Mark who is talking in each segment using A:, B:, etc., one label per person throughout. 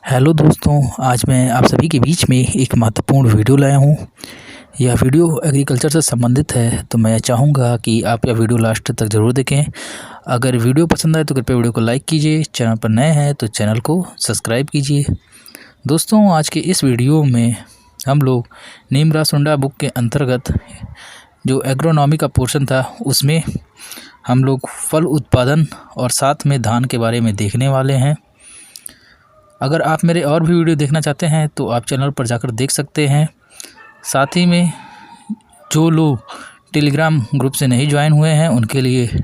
A: Hello दोस्तों, आज मैं आप सभी के बीच में एक महत्वपूर्ण वीडियो लाया हूँ। यह वीडियो एग्रीकल्चर से संबंधित है, तो मैं चाहूँगा कि आप यह वीडियो लास्ट तक ज़रूर देखें। अगर वीडियो पसंद आए तो कृपया वीडियो को लाइक कीजिए, चैनल पर नए हैं तो चैनल को सब्सक्राइब कीजिए। दोस्तों, आज के इस वीडियो में हम लोग नीमरासुंडा बुक के अंतर्गत जो एग्रोनॉमी का पोर्शन था उसमें हम लोग फल उत्पादन और साथ में धान के बारे में देखने वाले हैं। अगर आप मेरे और भी वीडियो देखना चाहते हैं तो आप चैनल पर जाकर देख सकते हैं। साथ ही में जो लोग टेलीग्राम ग्रुप से नहीं ज्वाइन हुए हैं उनके लिए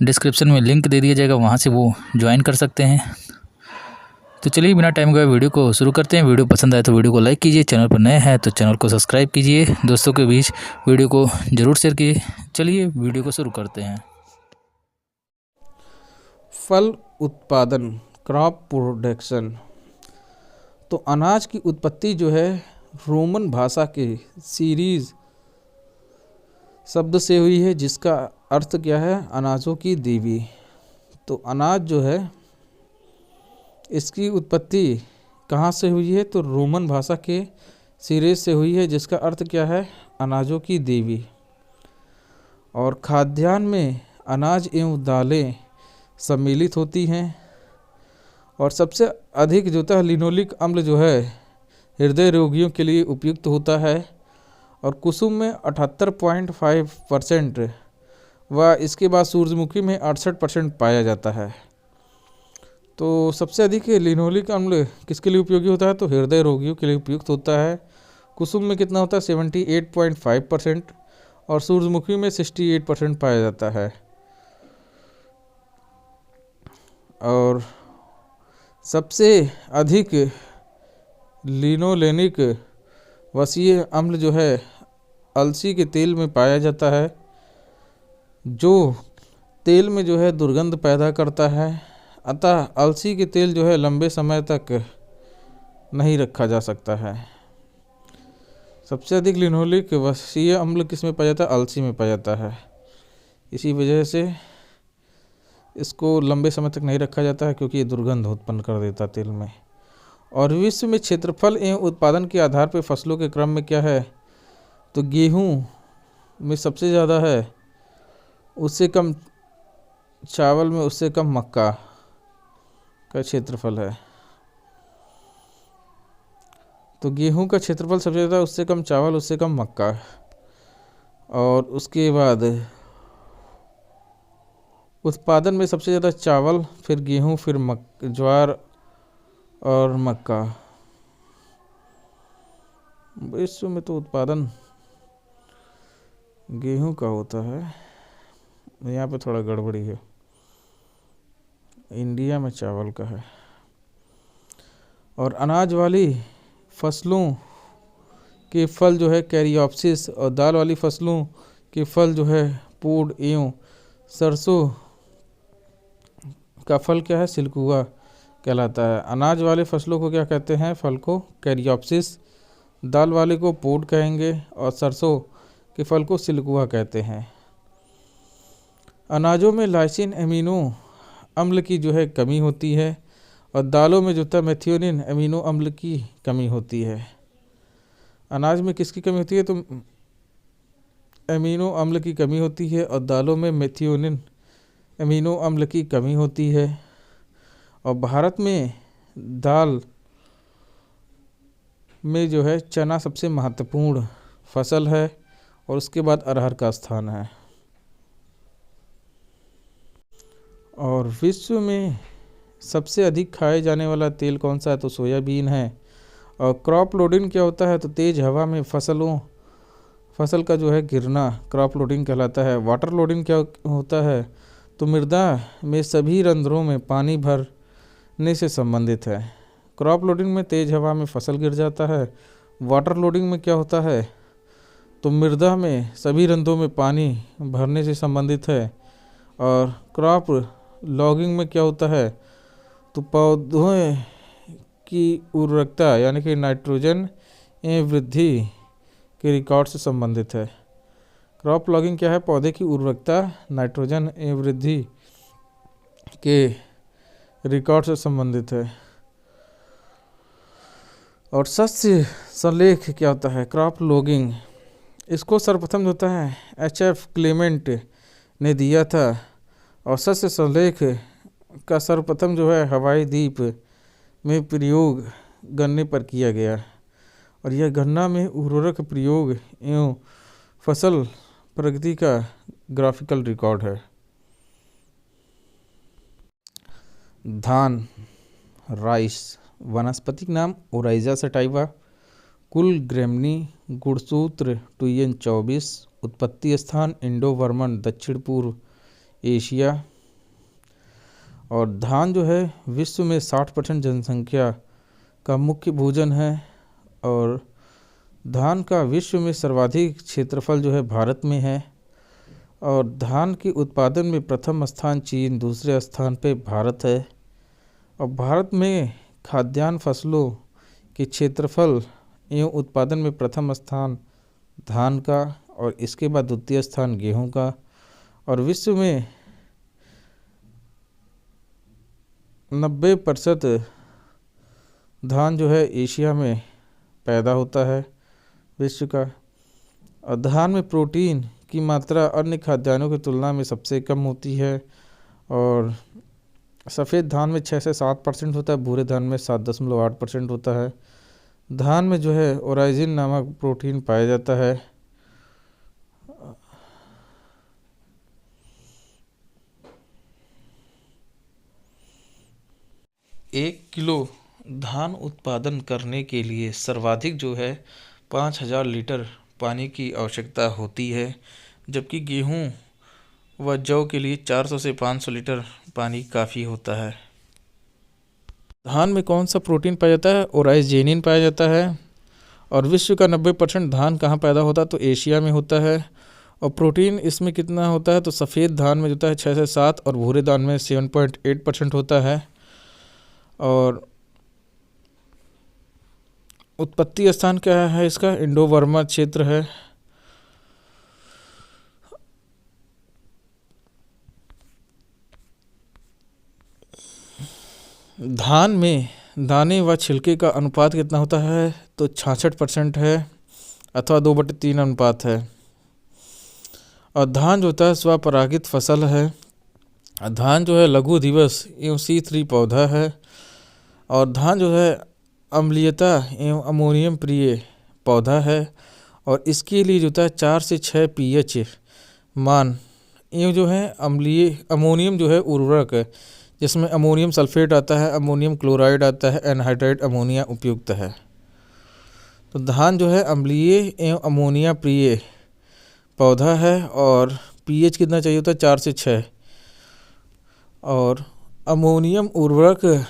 A: डिस्क्रिप्शन में लिंक दे दिया जाएगा, वहां से वो ज्वाइन कर सकते हैं। तो चलिए बिना टाइम गए वीडियो को शुरू करते हैं। वीडियो पसंद आए तो वीडियो को लाइक कीजिए, चैनल पर नए हैं तो चैनल को सब्सक्राइब कीजिए, दोस्तों के बीच वीडियो को ज़रूर शेयर कीजिए। चलिए वीडियो को शुरू करते हैं।
B: फल उत्पादन, क्रॉप प्रोडक्शन। तो अनाज की उत्पत्ति जो है रोमन भाषा के सीरीज शब्द से हुई है, जिसका अर्थ क्या है? अनाजों की देवी। तो अनाज जो है इसकी उत्पत्ति कहाँ से हुई है? तो रोमन भाषा के सीरीज से हुई है, जिसका अर्थ क्या है? अनाजों की देवी। और खाद्यान्न में अनाज एवं दालें सम्मिलित होती हैं। और सबसे अधिक जो होता है लिनोलिक अम्ल जो है हृदय रोगियों के लिए उपयुक्त होता है। और कुसुम में 78.5% व इसके बाद सूरजमुखी में 68% पाया जाता है। तो सबसे अधिक लिनोलिक अम्ल किसके लिए उपयोगी होता है? तो हृदय रोगियों के लिए उपयुक्त होता है। कुसुम में कितना होता है? 78.5% और सूरजमुखी में 68% पाया जाता है। और सबसे अधिक लिनोलेनिक वसीय अम्ल जो है अलसी के तेल में पाया जाता है, जो तेल में जो है दुर्गंध पैदा करता है। अतः अलसी के तेल जो है लंबे समय तक नहीं रखा जा सकता है। सबसे अधिक लिनोलिक वसीय अम्ल किस में पाया जाता है? अलसी में पाया जाता है। इसी वजह से इसको लंबे समय तक नहीं रखा जाता है, क्योंकि ये दुर्गंध उत्पन्न कर देता तेल में। और विश्व में क्षेत्रफल एवं उत्पादन के आधार पर फसलों के क्रम में क्या है? तो गेहूं में सबसे ज़्यादा है, उससे कम चावल में, उससे कम मक्का का क्षेत्रफल है। तो गेहूं का क्षेत्रफल सबसे ज़्यादा, उससे कम चावल, उससे कम मक्का। और उसके बाद उत्पादन में सबसे ज़्यादा चावल, फिर गेहूं, फिर ज्वार और मक्का। विश्व में तो उत्पादन गेहूं का होता है, यहाँ पे थोड़ा गड़बड़ी है, इंडिया में चावल का है। और अनाज वाली फसलों के फल जो है कैरियोप्सिस, और दाल वाली फसलों के फल जो है पोड एवं सरसों का फल क्या है? सिल्कुआ कहलाता है। अनाज वाले फसलों को क्या कहते हैं? फल को कैरियोप्सिस, दाल वाले को पोड कहेंगे, और सरसों के फल को सिल्कुआ कहते हैं। अनाजों में लाइसिन एमिनो अम्ल की जो है कमी होती है, और दालों में जो था मेथियोनिन एमिनो अम्ल की कमी होती है। अनाज में किसकी कमी होती है? तो एमिनो अम्ल की कमी होती है, और दालों में मेथियोनिन एमिनो अम्ल की कमी होती है। और भारत में दाल में जो है चना सबसे महत्वपूर्ण फसल है, और उसके बाद अरहर का स्थान है। और विश्व में सबसे अधिक खाए जाने वाला तेल कौन सा है? तो सोयाबीन है। और क्रॉप लोडिंग क्या होता है? तो तेज़ हवा में फसल का जो है गिरना क्रॉप लोडिंग कहलाता है। वाटर लोडिंग क्या होता है? तो मृदा में सभी रंध्रों में पानी भरने से संबंधित है। क्रॉप लोडिंग में तेज़ हवा में फसल गिर जाता है। वाटर लोडिंग में क्या होता है? तो मृदा में सभी रंध्रों में पानी भरने से संबंधित है। और क्रॉप लॉगिंग में क्या होता है? तो पौधों की उर्वरकता यानी कि नाइट्रोजन एवं वृद्धि के रिकॉर्ड से संबंधित है। क्रॉप लॉगिंग क्या है? पौधे की उर्वरकता, नाइट्रोजन एवं वृद्धि के रिकॉर्ड से संबंधित है। और शस्य संलेख क्या होता है, क्रॉप लॉगिंग, इसको सर्वप्रथम होता है HF क्लेमेंट ने दिया था। और शस्य संलेख का सर्वप्रथम जो है हवाई द्वीप में प्रयोग गन्ने पर किया गया। और यह गन्ना में उर्वरक प्रयोग एवं फसल प्रगति का ग्राफिकल रिकॉर्ड है। धान, राइस, वानस्पतिक नाम ओराइजा सटाइवा, कुल ग्रेमनी, गुणसूत्र टुयन 24, उत्पत्ति स्थान इंडो बर्मन दक्षिण पूर्व एशिया। और धान जो है विश्व में 60% जनसंख्या का मुख्य भोजन है। और धान का विश्व में सर्वाधिक क्षेत्रफल जो है भारत में है। और धान के उत्पादन में प्रथम स्थान चीन, दूसरे स्थान पे भारत है। और भारत में खाद्यान्न फसलों के क्षेत्रफल एवं उत्पादन में प्रथम स्थान धान का और इसके बाद द्वितीय स्थान गेहूं का। और विश्व में 90% धान जो है एशिया में पैदा होता है विश्व का। और धान में प्रोटीन की मात्रा अन्य खाद्यान्नों की तुलना में सबसे कम होती है। और सफ़ेद धान में 6 से 7% होता है, भूरे धान में 7.8% होता है। धान में जो है ओराइजिन नामक प्रोटीन पाया जाता है। एक किलो धान उत्पादन करने के लिए सर्वाधिक जो है 5000 लीटर पानी की आवश्यकता होती है, जबकि गेहूं व जौ के लिए 400 से 500 लीटर पानी काफ़ी होता है। धान में कौन सा प्रोटीन पाया जाता है? ओराइजेनिन पाया जाता है। और विश्व का 90% धान कहाँ पैदा होता है? तो एशिया में होता है। और प्रोटीन इसमें कितना होता है? तो सफ़ेद धान में होता है 6 से 7 और भूरे धान में 7.8% होता है। और उत्पत्ति स्थान क्या है इसका? इंडो बर्मा क्षेत्र है। धान में दाने व छिलके का अनुपात कितना होता है? तो 66% है अथवा 2/3 अनुपात है। और धान जो होता है स्वपरागित फसल है। धान जो है लघु दिवस एवं C3 पौधा है। और धान जो है अम्लीयता एवं अमोनियम प्रिय पौधा है। और इसके लिए जो होता है 4 से 6 pH मान एवं जो है अम्लीय अमोनियम जो है उर्वरक है, जिसमें अमोनियम सल्फेट आता है, अमोनियम क्लोराइड आता है, एनहाइड्राइड अमोनिया उपयुक्त है। तो धान जो है अम्लीय एवं अमोनिया प्रिय पौधा है। और pH कितना चाहिए होता है? 4 से 6। और अमोनियम उर्वरक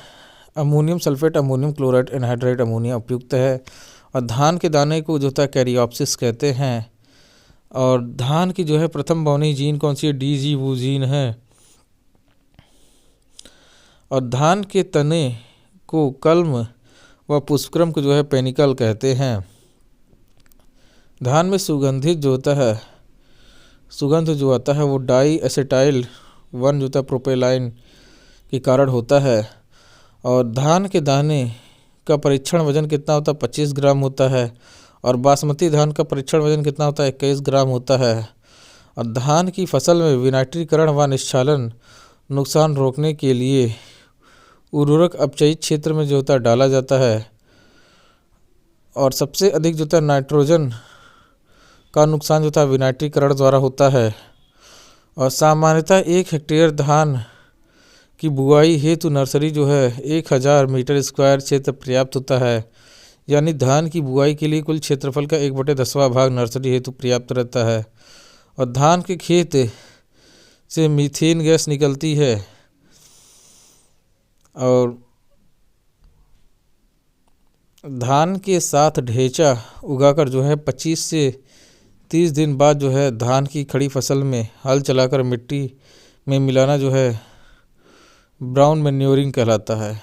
B: ammonium sulphate, ammonium chloride, anhydride ammonia उपयुक्त है। और धान के दाने को जो होता है कैरियोप्सिस कहते हैं। और धान की जो है प्रथम बौनी जीन कौन सी है? DG वो जीन है। और धान के तने को कल्म व पुष्पक्रम को जो है पेनिकल कहते हैं। धान में सुगंधित जो होता है सुगंध जो आता है वो डाई एसिटाइल 1 जो होता है प्रोपेलाइन के कारण होता है। और धान के दाने का परीक्षण वजन कितना होता है? 25 ग्राम होता है। और बासमती धान का परीक्षण वजन कितना होता है? 21 ग्राम होता है। और धान की फसल में विनाइट्रीकरण व निश्चालन नुकसान रोकने के लिए उर्वरक अपचयित क्षेत्र में जो होता है डाला जाता है। और सबसे अधिक जो होता है नाइट्रोजन का नुकसान जो होता है विनाइट्रीकरण द्वारा होता है। और सामान्यतः 1 हेक्टेयर धान की बुआई हेतु नर्सरी जो है 1000 मीटर स्क्वायर क्षेत्र पर्याप्त होता है। यानी धान की बुआई के लिए कुल क्षेत्रफल का 1/10वां भाग नर्सरी हेतु पर्याप्त रहता है। और धान के खेत से मीथेन गैस निकलती है। और धान के साथ ढेंचा उगाकर जो है 25 से 30 दिन बाद जो है धान की खड़ी फसल में हल चलाकर मिट्टी में मिलाना जो है ब्राउन मैन्योरिंग कहलाता है।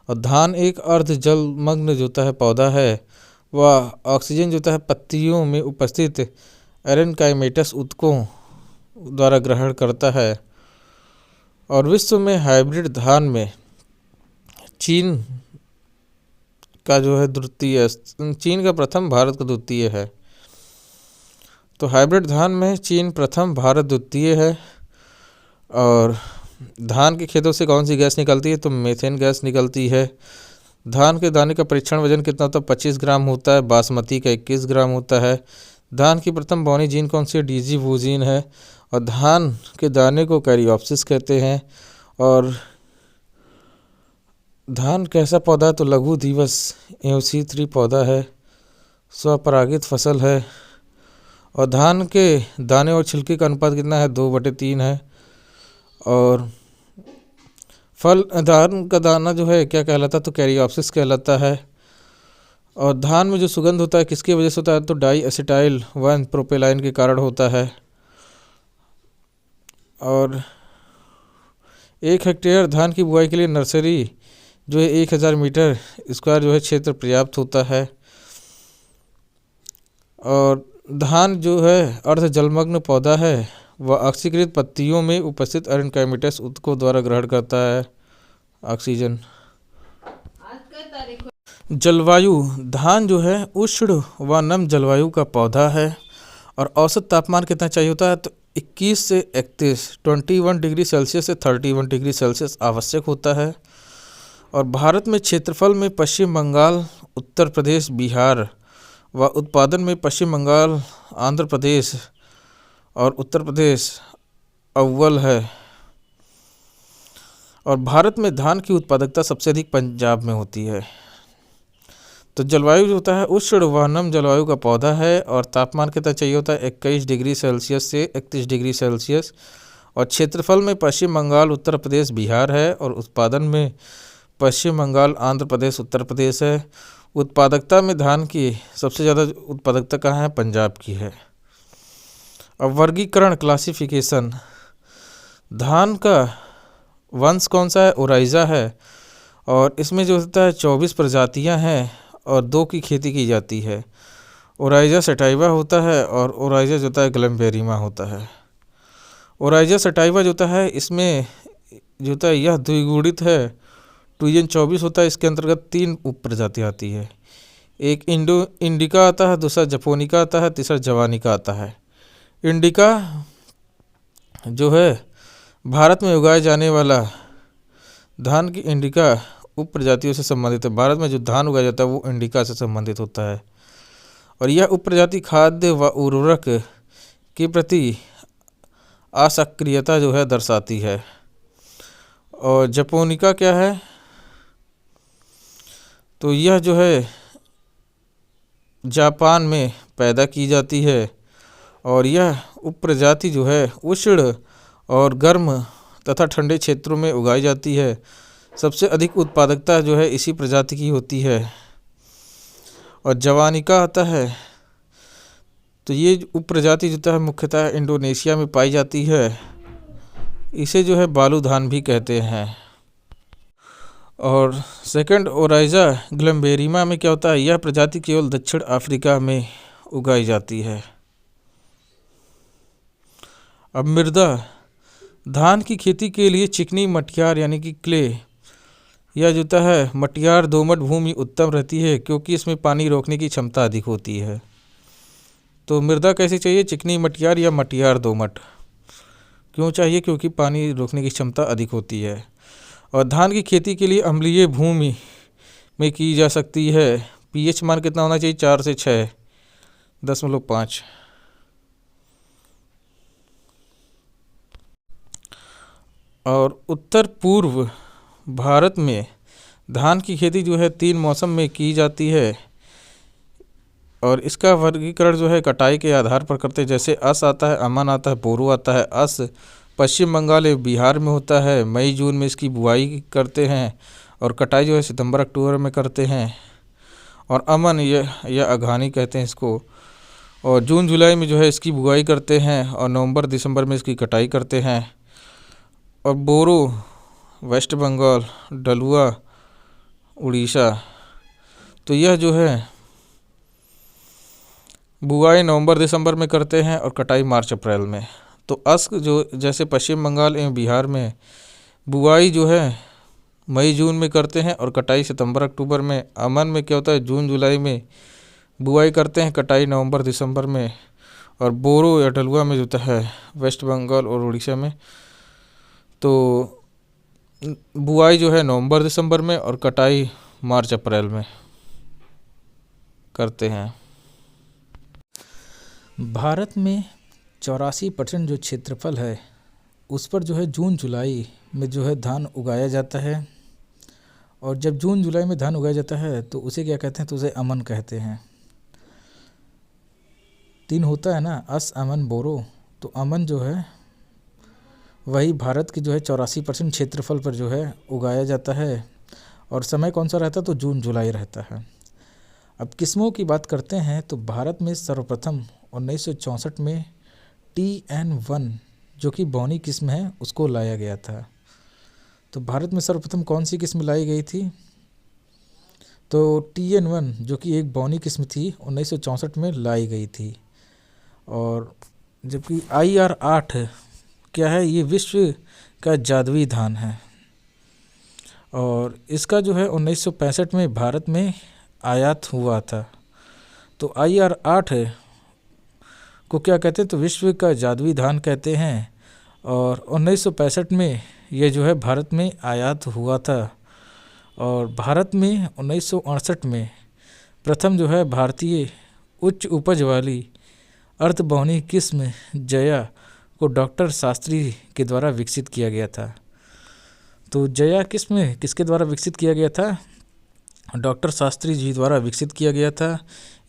B: और धान एक अर्ध जलमग्न जो होता है पौधा है, वह ऑक्सीजन जो होता है पत्तियों में उपस्थित एरेनकाइमेटस ऊतकों द्वारा ग्रहण करता है। और विश्व में हाइब्रिड धान में चीन का जो है द्वितीय, चीन का प्रथम, भारत का द्वितीय है। तो हाइब्रिड धान में चीन प्रथम, भारत द्वितीय है। और धान के खेतों से कौन सी गैस निकलती है? तो मीथेन गैस निकलती है। धान के दाने का परीक्षण वजन कितना होता है? 25 ग्राम होता है। बासमती का 21 ग्राम होता है। धान की प्रथम बोनी जीन कौन सी है? डीजीवोजीन है। और धान के दाने को कैरियोप्सिस कहते हैं। और धान कैसा पौधा है? तो लघु दिवस EOC3 पौधा है, स्वपरागित फसल है। और धान के दाने और छिलके का अनुपात कितना है? 2/3 है। और फल, धान का दाना जो है क्या कहलाता है? तो कैरियोप्सिस कहलाता है। और धान में जो सुगंध होता है किसकी वजह से होता है? तो डाई एसिटाइल 1 प्रोपेलाइन के कारण होता है। और 1 हेक्टेयर धान की बुआई के लिए नर्सरी जो है 1000 मीटर स्क्वायर जो है क्षेत्र पर्याप्त होता है। और धान जो है अर्ध जलमग्न पौधा है, वह ऑक्सीकृत पत्तियों में उपस्थित अरेनकाइमेटस ऊतकों द्वारा ग्रहण करता है ऑक्सीजन। जलवायु, धान जो है उष्ण व नम जलवायु का पौधा है। और औसत तापमान कितना चाहिए होता है? तो 21 से 31, 21 डिग्री सेल्सियस से 31 डिग्री सेल्सियस आवश्यक होता है। और भारत में क्षेत्रफल में पश्चिम बंगाल, उत्तर प्रदेश, बिहार व उत्पादन में पश्चिम बंगाल, आंध्र प्रदेश और उत्तर प्रदेश अव्वल है। और भारत में धान की उत्पादकता सबसे अधिक पंजाब में होती है। तो जलवायु जो होता है उष्ण व नम जलवायु का पौधा है। और तापमान कितना चाहिए होता है? 21 डिग्री सेल्सियस से 31 डिग्री सेल्सियस। और क्षेत्रफल में पश्चिम बंगाल, उत्तर प्रदेश, बिहार है। और उत्पादन में पश्चिम बंगाल, आंध्र प्रदेश, उत्तर प्रदेश है। उत्पादकता में धान की सबसे ज़्यादा उत्पादकता कहाँ है? पंजाब की है। अब वर्गीकरण, क्लासिफिकेशन, धान का वंश कौन सा है? ओराइजा है। और इसमें जो होता है 24 प्रजातियां हैं और 2 की खेती की जाती है। ओराइजा सटाइवा होता है और ओराइजा जो होता है ग्लैम्बेरिमा होता है। ओराइजा सटाइवा जो होता है इसमें जो होता है यह द्विगुणित है। टूजन 24 होता है। इसके अंतर्गत 3 उप प्रजातियाँ आती है। एक इंडिका आता है, दूसरा जपोनिका आता है, तीसरा जवानिका आता है। इंडिका जो है भारत में उगाए जाने वाला धान की इंडिका उप प्रजातियों से संबंधित है। भारत में जो धान उगाया जाता है वो इंडिका से संबंधित होता है। और यह उप प्रजाति खाद्य व उर्वरक के प्रति असक्रियता जो है दर्शाती है। और जपोनिका क्या है? तो यह जो है जापान में पैदा की जाती है। और यह उप प्रजाति जो है उष्ण और गर्म तथा ठंडे क्षेत्रों में उगाई जाती है। सबसे अधिक उत्पादकता जो है इसी प्रजाति की होती है। और जवानिका आता है तो ये उप प्रजाति जो है मुख्यतः इंडोनेशिया में पाई जाती है। इसे जो है बालू धान भी कहते हैं। और सेकंड ओराइजा ग्लैम्बेरिमा में क्या होता है? यह प्रजाति केवल दक्षिण अफ्रीका में उगाई जाती है। अब मृदा, धान की खेती के लिए चिकनी मटियार यानी कि क्ले यह जो होता है मटियार दोमट भूमि उत्तम रहती है क्योंकि इसमें पानी रोकने की क्षमता अधिक होती है। तो मृदा कैसी चाहिए? चिकनी मटियार या मटियार दोमट। क्यों चाहिए? क्योंकि पानी रोकने की क्षमता अधिक होती है। और धान की खेती के लिए अम्लीय भूमि में की जा सकती है। pH मान कितना होना चाहिए? 4 से 6.5। और उत्तर पूर्व भारत में धान की खेती जो है 3 मौसम में की जाती है। और इसका वर्गीकरण जो है कटाई के आधार पर करते हैं। जैसे अस आता है, अमन आता है, बोरो आता है। अस पश्चिम बंगाल या बिहार में होता है। मई जून में इसकी बुआई करते हैं और कटाई जो है सितंबर अक्टूबर में करते हैं। और अमन या अघानी कहते हैं इसको। और जून जुलाई में जो है इसकी बुआई करते हैं और नवंबर दिसंबर में इसकी कटाई करते हैं। और बोरो वेस्ट बंगाल, डलुआ उड़ीसा, तो यह जो है बुआई नवंबर दिसंबर में करते हैं और कटाई मार्च अप्रैल में। तो अस्क जो जैसे पश्चिम बंगाल एवं बिहार में बुआई जो है मई जून में करते हैं और कटाई सितंबर अक्टूबर में। अमन में क्या होता है, जून जुलाई में बुआई करते हैं, कटाई नवंबर दिसंबर में। और बोरो या ढलुआ में जो होता है वेस्ट बंगाल और उड़ीसा में, तो बुआई जो है नवंबर दिसंबर में और कटाई मार्च अप्रैल में करते हैं।
A: भारत में 84% जो क्षेत्रफल है उस पर जो है जून जुलाई में जो है धान उगाया जाता है। और जब जून जुलाई में धान उगाया जाता है तो उसे क्या कहते हैं, तो उसे अमन कहते हैं। 3 होता है ना, अस अमन बोरो, तो अमन जो है वही भारत की जो है 84% क्षेत्रफल पर जो है उगाया जाता है। और समय कौन सा रहता है, तो जून जुलाई रहता है। अब किस्मों की बात करते हैं तो भारत में सर्वप्रथम 1964 में TN1 जो कि बौनी किस्म है उसको लाया गया था। तो भारत में सर्वप्रथम कौन सी किस्म लाई गई थी, तो TN1 जो कि एक बौनी किस्म थी 1964 में लाई गई थी। और जबकि IR8 क्या है, ये विश्व का जादुई धान है और इसका जो है 1965 में भारत में आयात हुआ था। तो IR8 को क्या कहते हैं, तो विश्व का जादुई धान कहते हैं। और 1965 में ये जो है भारत में आयात हुआ था। और भारत में 1968 में प्रथम जो है भारतीय उच्च उपज वाली अर्धबौनी किस्म जया को डॉक्टर शास्त्री के द्वारा विकसित किया गया था। तो जया किस्म किसके द्वारा विकसित किया गया था, डॉक्टर शास्त्री जी द्वारा विकसित किया गया था।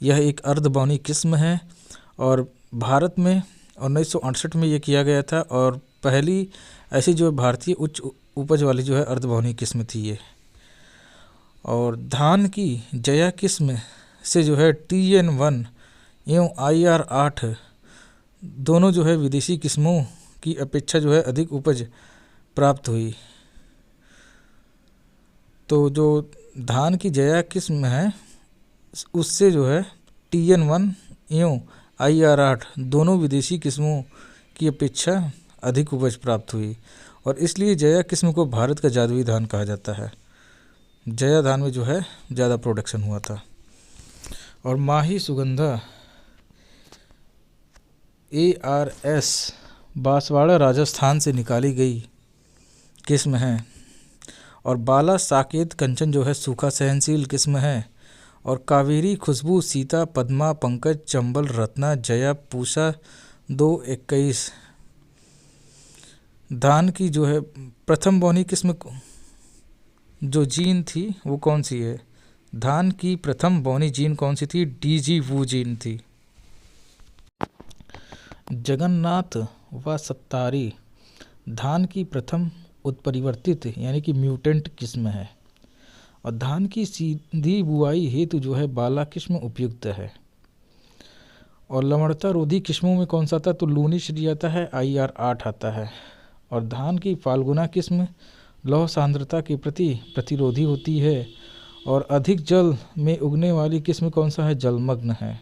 A: यह एक अर्धबौनी किस्म है और भारत में 1968 में ये किया गया था और पहली ऐसी जो भारतीय उच्च उपज वाली जो है अर्धबौनी किस्म थी ये। और धान की जया किस्म से जो है TN1 एवं IR8 दोनों जो है विदेशी किस्मों की अपेक्षा जो है अधिक उपज प्राप्त हुई। तो जो धान की जया किस्म है उससे जो है TN1 एवं IR8 दोनों विदेशी किस्मों की अपेक्षा अधिक उपज प्राप्त हुई और इसलिए जया किस्म को भारत का जादुई धान कहा जाता है। जया धान में जो है ज़्यादा प्रोडक्शन हुआ था। और माही सुगंधा ARS बांसवाड़ा राजस्थान से निकाली गई किस्म है। और बाला साकेत कंचन जो है सूखा सहनशील किस्म है। और कावेरी खुशबू सीता पद्मा पंकज चंबल रत्ना जया पूषा 221 धान की जो है प्रथम बौनी किस्म जो जीन थी वो कौन सी है, धान की प्रथम बौनी जीन कौन सी थी, DG वो जीन थी। जगन्नाथ व सत्तारी धान की प्रथम उत्परिवर्तित यानी कि म्यूटेंट किस्म है। और धान की सीधी बुआई हेतु जो है बाला किस्म उपयुक्त है। और लवणता रोधी किस्मों में कौन सा आता है, तो लूनी श्री आता है, IR8 आता है। और धान की फाल्गुना किस्म लौह सांद्रता के प्रति प्रतिरोधी होती है। और अधिक जल में उगने वाली किस्म कौन सा है, जलमग्न है।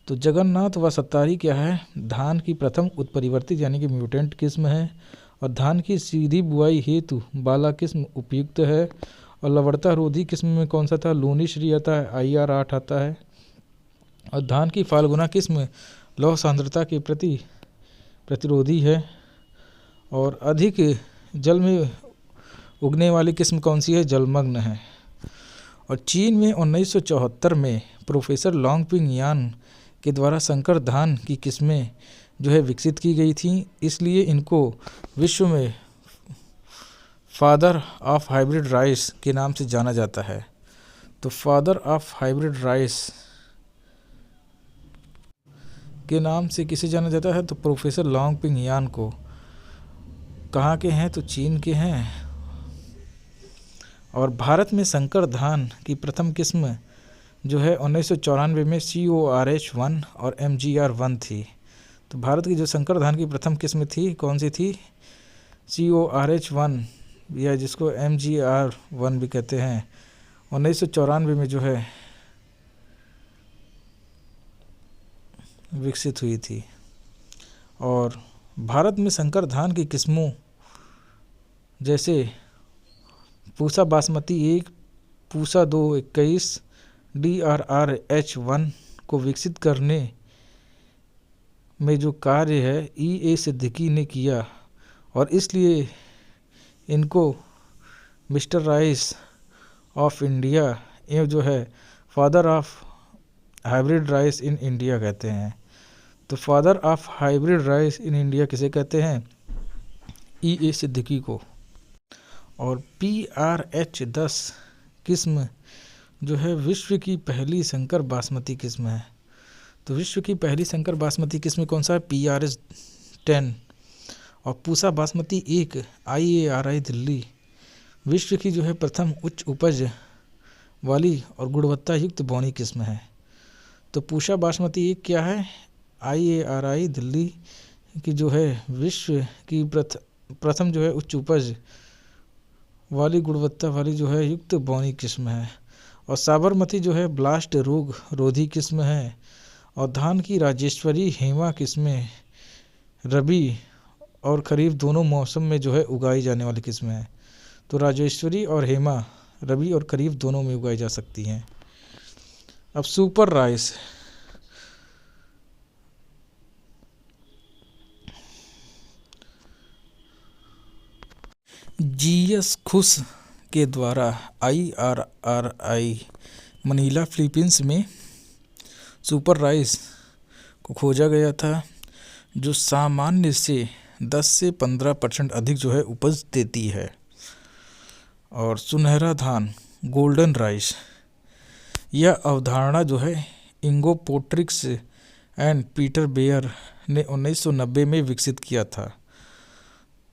A: तो जगन्नाथ व सत्तारी क्या है, धान की प्रथम उत्परिवर्तित यानी कि म्यूटेंट किस्म है। और धान की सीधी बुआई हेतु बाला किस्म उपयुक्त है। और लवणता रोधी किस्म में कौन सा था, लूनी श्री आता है, IR8 आता है। और धान की फाल्गुना किस्म लौह सांद्रता के प्रति प्रतिरोधी है। और अधिक जल में उगने वाली किस्म कौन सी है, जलमग्न है। और चीन में 1974 में प्रोफेसर लॉन्गपिंग यान के द्वारा संकर धान की किस्में जो है विकसित की गई थी, इसलिए इनको विश्व में फादर ऑफ हाइब्रिड राइस के नाम से जाना जाता है। तो फादर ऑफ हाइब्रिड राइस के नाम से किसे जाना जाता है, तो प्रोफेसर लॉन्गपिंग यान को। कहाँ के हैं, तो चीन के हैं। और भारत में संकर धान की प्रथम किस्म जो है 1994 में CORH1 और MGR1 थी। तो भारत की जो संकर धान की प्रथम किस्म थी कौन सी थी, CORH1 या जिसको MGR1 भी कहते हैं, 1994 में जो है विकसित हुई थी। और भारत में संकर धान की किस्मों जैसे
B: पूसा बासमती 1, पूसा 2 21 DRRH1 को विकसित करने में जो कार्य है E.A. सिद्दीकी ने किया और इसलिए इनको मिस्टर राइस ऑफ इंडिया ये जो है father of hybrid rice in India कहते हैं। तो father of hybrid rice in India किसे कहते हैं? E.A. सिद्दीकी को। और PRH10 किस्म जो है विश्व की पहली संकर बासमती किस्म है। तो विश्व की पहली संकर बासमती किस्म कौन सा है? PRH10। और पूसा बासमती 1 IARI दिल्ली विश्व की जो है प्रथम उच्च उपज वाली और गुणवत्ता युक्त बौनी किस्म है। तो पूसा बासमती 1 क्या है? IARI दिल्ली की जो है विश्व की प्रथम जो है उच्च उपज वाली गुणवत्ता वाली जो है युक्त बौनी किस्म है। और साबरमती जो है ब्लास्ट रोग रोधी किस्म है। और धान की राजेश्वरी हेमा किस्में रबी और खरीफ दोनों मौसम में जो है उगाई जाने वाली किस्म है। तो राजेश्वरी और हेमा रबी और खरीफ दोनों में उगाई जा सकती हैं। अब सुपर राइस, GS खुश के द्वारा IRRI मनीला फिलीपींस में सुपर राइस को खोजा गया था जो सामान्य से 10 से 15% अधिक जो है उपज देती है। और सुनहरा धान गोल्डन राइस, यह अवधारणा जो है इंगो पोट्रिक्स एंड पीटर बेयर ने 1990 में विकसित किया था।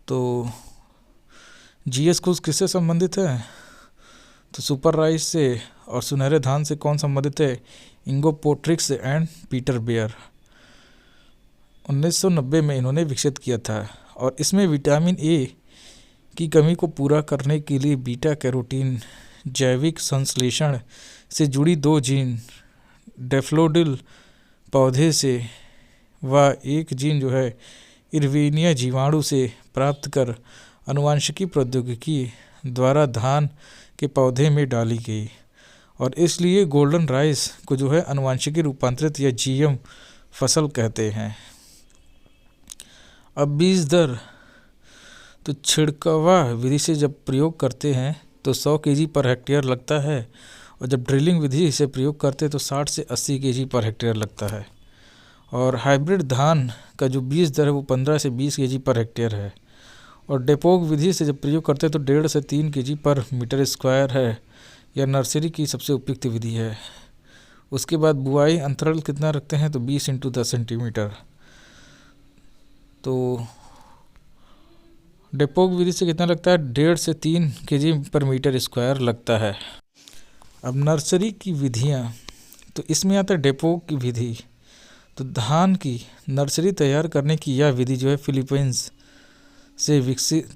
B: तो GS खुश किससे संबंधित है? तो सुपर राइस से। और सुनहरे धान से कौन संबंधित है? इंगो पोट्रिक्स एंड पीटर बेयर 1990 में इन्होंने विकसित किया था। और इसमें विटामिन A की कमी को पूरा करने के लिए बीटा कैरोटीन जैविक संश्लेषण से जुड़ी 2 जीन डैफोडिल पौधे से व 1 जीन जो है इरविनिया जीवाणु से प्राप्त कर आनुवंशिकी प्रौद्योगिकी द्वारा धान के पौधे में डाली गई। और इसलिए गोल्डन राइस को जो है आनुवंशिकी रूपांतरित या GM फसल कहते हैं। अब बीज दर, तो छिड़कवा विधि से जब प्रयोग करते हैं तो 100 kg पर हेक्टेयर लगता है और जब ड्रिलिंग विधि से प्रयोग करते हैं तो 60 से 80 kg पर हेक्टेयर लगता है। और हाइब्रिड धान का जो बीज दर है वो 15 से 20 kg पर हेक्टेयर है। और डेपोक विधि से जब प्रयोग करते हैं तो 1.5 से 3 kg पर मीटर स्क्वायर है, यह नर्सरी की सबसे उपयुक्त विधि है। उसके बाद बुआई अंतराल कितना रखते हैं? तो 20 × 10 सेंटीमीटर। तो डेपोक विधि से कितना लगता है? 1.5 से 3 kg पर मीटर स्क्वायर लगता है। अब नर्सरी की विधियाँ, तो इसमें आता है डेपोक की विधि। तो धान की नर्सरी तैयार करने की यह विधि जो है फिलीपींस से विकसित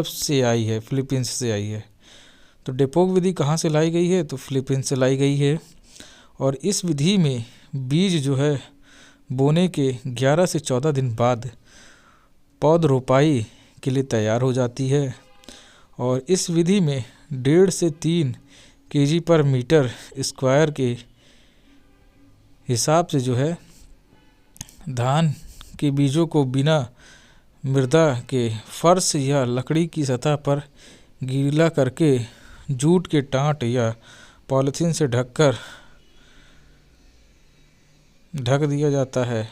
B: से आई है, फिलीपींस से आई है। तो डेपोक विधि कहाँ से लाई गई है? तो फिलीपींस से लाई गई है। और इस विधि में बीज जो है बोने के 11 से 14 दिन बाद पौध रोपाई के लिए तैयार हो जाती है। और इस विधि में 1.5 से 3 kg पर मीटर स्क्वायर के हिसाब से जो है धान के बीजों को बिना मृदा के फर्श या लकड़ी की सतह पर गीला करके जूट के टाट या पॉलीथीन से ढक दिया जाता है।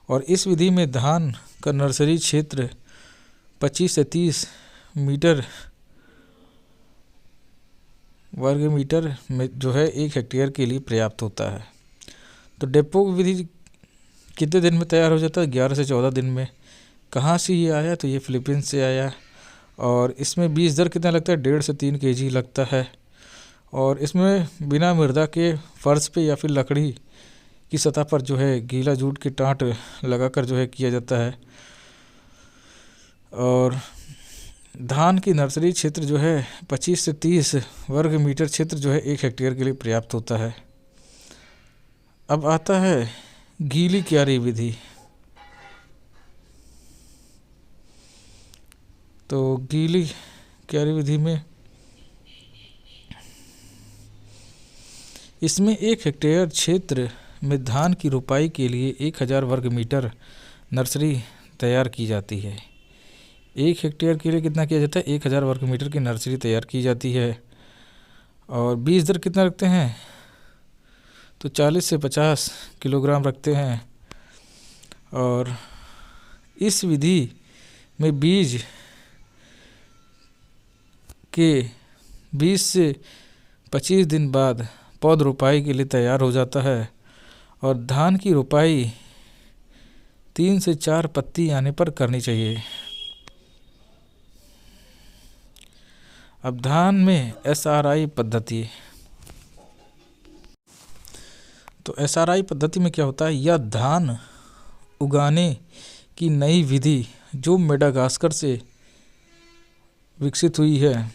B: और इस विधि में धान का नर्सरी क्षेत्र 25 से 30 मीटर वर्ग मीटर में जो है 1 हेक्टेयर के लिए पर्याप्त होता है। तो डेपोक विधि कितने दिन में तैयार हो जाता है? 11 से 14 दिन में। कहाँ से ये आया? तो ये फिलीपींस से आया। और इसमें बीज दर कितना लगता है? 1.5 से 3 kg लगता है। और इसमें बिना मृदा के फर्श पे या फिर लकड़ी की सतह पर जो है गीला जूट के टाट लगाकर जो है किया जाता है। और धान की नर्सरी क्षेत्र जो है 25 से 30 वर्ग मीटर क्षेत्र जो है 1 हेक्टेयर के लिए पर्याप्त होता है। अब आता है गीली क्यारी विधि। तो गीली कार्यविधि में इसमें 1 हेक्टेयर क्षेत्र में धान की रोपाई के लिए 1000 वर्ग मीटर नर्सरी तैयार की जाती है। 1 हेक्टेयर के लिए कितना किया जाता है? 1000 वर्ग मीटर की नर्सरी तैयार की जाती है। और बीज दर कितना रखते हैं? तो 40 से 50 किलोग्राम रखते हैं। और इस विधि में बीज के 20 से 25 दिन बाद पौध रोपाई के लिए तैयार हो जाता है। और धान की रोपाई 3 से 4 पत्ती आने पर करनी चाहिए। अब धान में SRI पद्धति। तो SRI पद्धति में क्या होता है? यह धान उगाने की नई विधि जो मेडागास्कर से विकसित हुई है।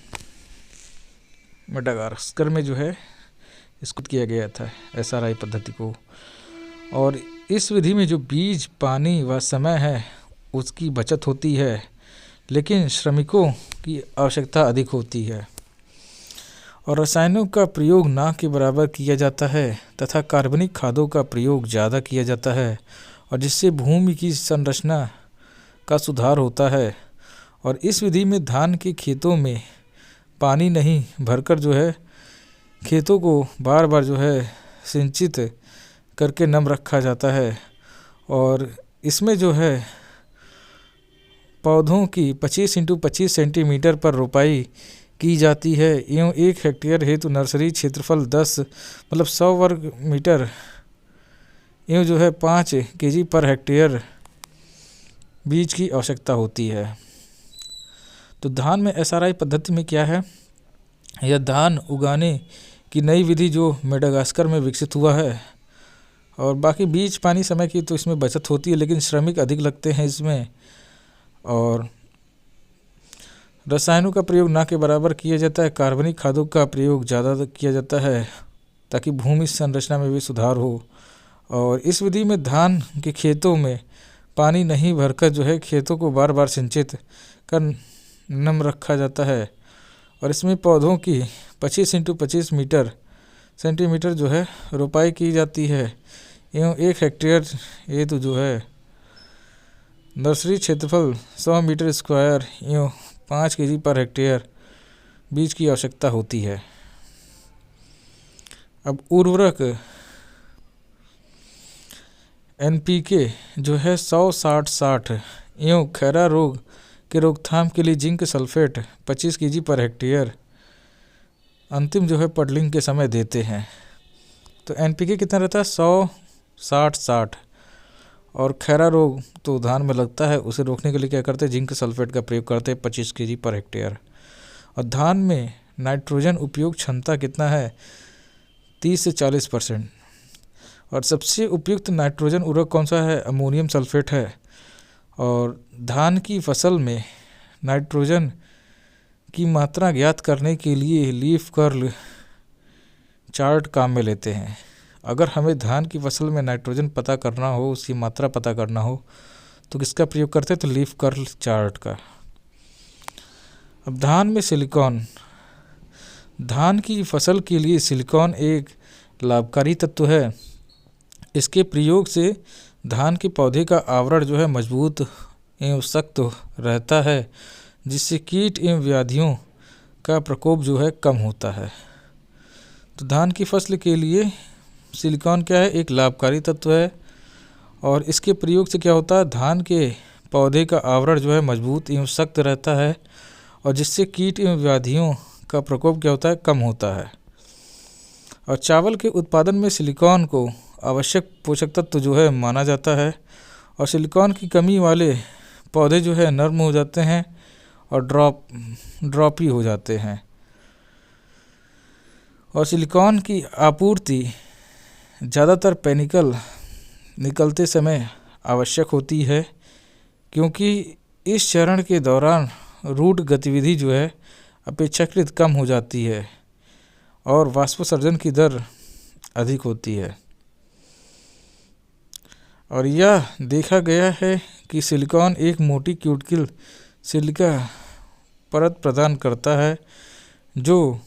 B: मेडागास्कर में जो है इसको किया गया था SRI पद्धति को। और इस विधि में जो बीज, पानी व समय है उसकी बचत होती है, लेकिन श्रमिकों की आवश्यकता अधिक होती है। और रसायनों का प्रयोग ना के बराबर किया जाता है तथा कार्बनिक खादों का प्रयोग ज़्यादा किया जाता है, और जिससे भूमि की संरचना का सुधार होता है। और इस विधि में धान के खेतों में पानी नहीं भरकर जो है खेतों को बार बार जो है सिंचित करके नम रखा जाता है। और इसमें जो है पौधों की 25 × 25 सेंटीमीटर पर रोपाई की जाती है। एवं 1 हेक्टेयर हेतु नर्सरी क्षेत्रफल 100 वर्ग मीटर एवं जो है 5 kg पर हेक्टेयर बीज की आवश्यकता होती है। तो धान में SRI पद्धति में क्या है? यह धान उगाने की नई विधि जो मेडागास्कर में विकसित हुआ है। और बाकी बीज, पानी, समय की तो इसमें बचत होती है, लेकिन श्रमिक अधिक लगते हैं इसमें। और रसायनों का प्रयोग ना के बराबर किया जाता है। कार्बनिक खादों का प्रयोग ज़्यादा किया जाता है ताकि भूमि संरचना में भी सुधार हो। और इस विधि में धान के खेतों में पानी नहीं भरकर जो है खेतों को बार बार सिंचित कर नम रखा जाता है। और इसमें पौधों की 25 × 25 सेंटीमीटर जो है रोपाई की जाती है। एवं 1 हेक्टेयर ये तो जो है नर्सरी क्षेत्रफल 100 मीटर स्क्वायर एवं 5 kg पर हेक्टेयर बीज की आवश्यकता होती है। अब उर्वरक NPK जो है 100-60-60 एवं खैरा रोग के रोकथाम के लिए zinc sulphate 25 kg per hectare अंतिम जो है पडलिंग के समय देते हैं। तो NPK कितना रहता है? 100-60-60। और खैरा रोग तो धान में लगता है, उसे रोकने के लिए क्या करते हैं? जिंक सल्फेट का प्रयोग करते हैं 25 kg पर हेक्टेयर। और धान में नाइट्रोजन उपयोग क्षमता कितना है? 30 से 40%। और सबसे उपयुक्त नाइट्रोजन उर्वरक कौन सा है? अमोनियम सल्फेट है। और धान की फसल में नाइट्रोजन की मात्रा ज्ञात करने के लिए लीफ कर्ल चार्ट काम में लेते हैं। अगर हमें धान की फसल में नाइट्रोजन पता करना हो, उसकी मात्रा पता करना हो, तो किसका प्रयोग करते हैं? तो लीफ कर्ल चार्ट का। अब धान में सिलिकॉन। धान की फसल के लिए सिलिकॉन एक लाभकारी तत्व है। इसके प्रयोग से धान के पौधे का आवरण जो है मजबूत एवं सख्त रहता है, जिससे कीट एवं व्याधियों का प्रकोप जो है कम होता है। तो धान की फसल के लिए सिलिकॉन क्या है? एक लाभकारी तत्व है। और इसके प्रयोग से क्या होता है? धान के पौधे का आवरण जो है मजबूत एवं सख्त रहता है, और जिससे कीट एवं व्याधियों का प्रकोप क्या होता है? कम होता है। और चावल के उत्पादन में सिलिकॉन को आवश्यक पोषक तत्व जो है माना जाता है। और सिलिकॉन की कमी वाले पौधे जो है नर्म हो जाते हैं और ड्रॉपी हो जाते हैं। और सिलिकॉन की आपूर्ति ज़्यादातर पेनिकल निकलते समय आवश्यक होती है, क्योंकि इस चरण के दौरान रूट गतिविधि जो है अपेक्षाकृत कम हो जाती है और वाष्पोत्सर्जन की दर अधिक होती है। और यह देखा गया है कि सिलिकॉन एक मोटी क्यूटिकल सिलिका परत प्रदान करता है जो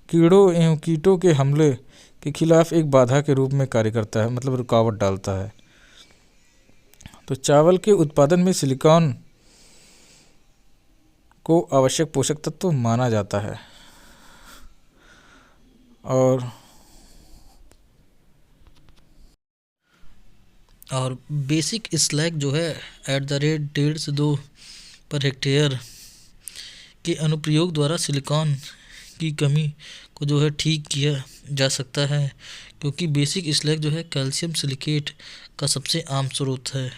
B: कीड़ों एवं कीटों के हमले के खिलाफ एक बाधा के रूप में कार्य करता है, मतलब रुकावट डालता है। तो चावल के उत्पादन में सिलिकॉन को आवश्यक पोषक तत्व माना जाता है।
A: और बेसिक स्लैग जो है @ 1.5 से 2 पर हेक्टेयर के अनुप्रयोग द्वारा सिलिकॉन की कमी को जो है ठीक किया जा सकता है, क्योंकि बेसिक स्लैग जो है कैल्शियम सिलिकेट का सबसे आम स्रोत है।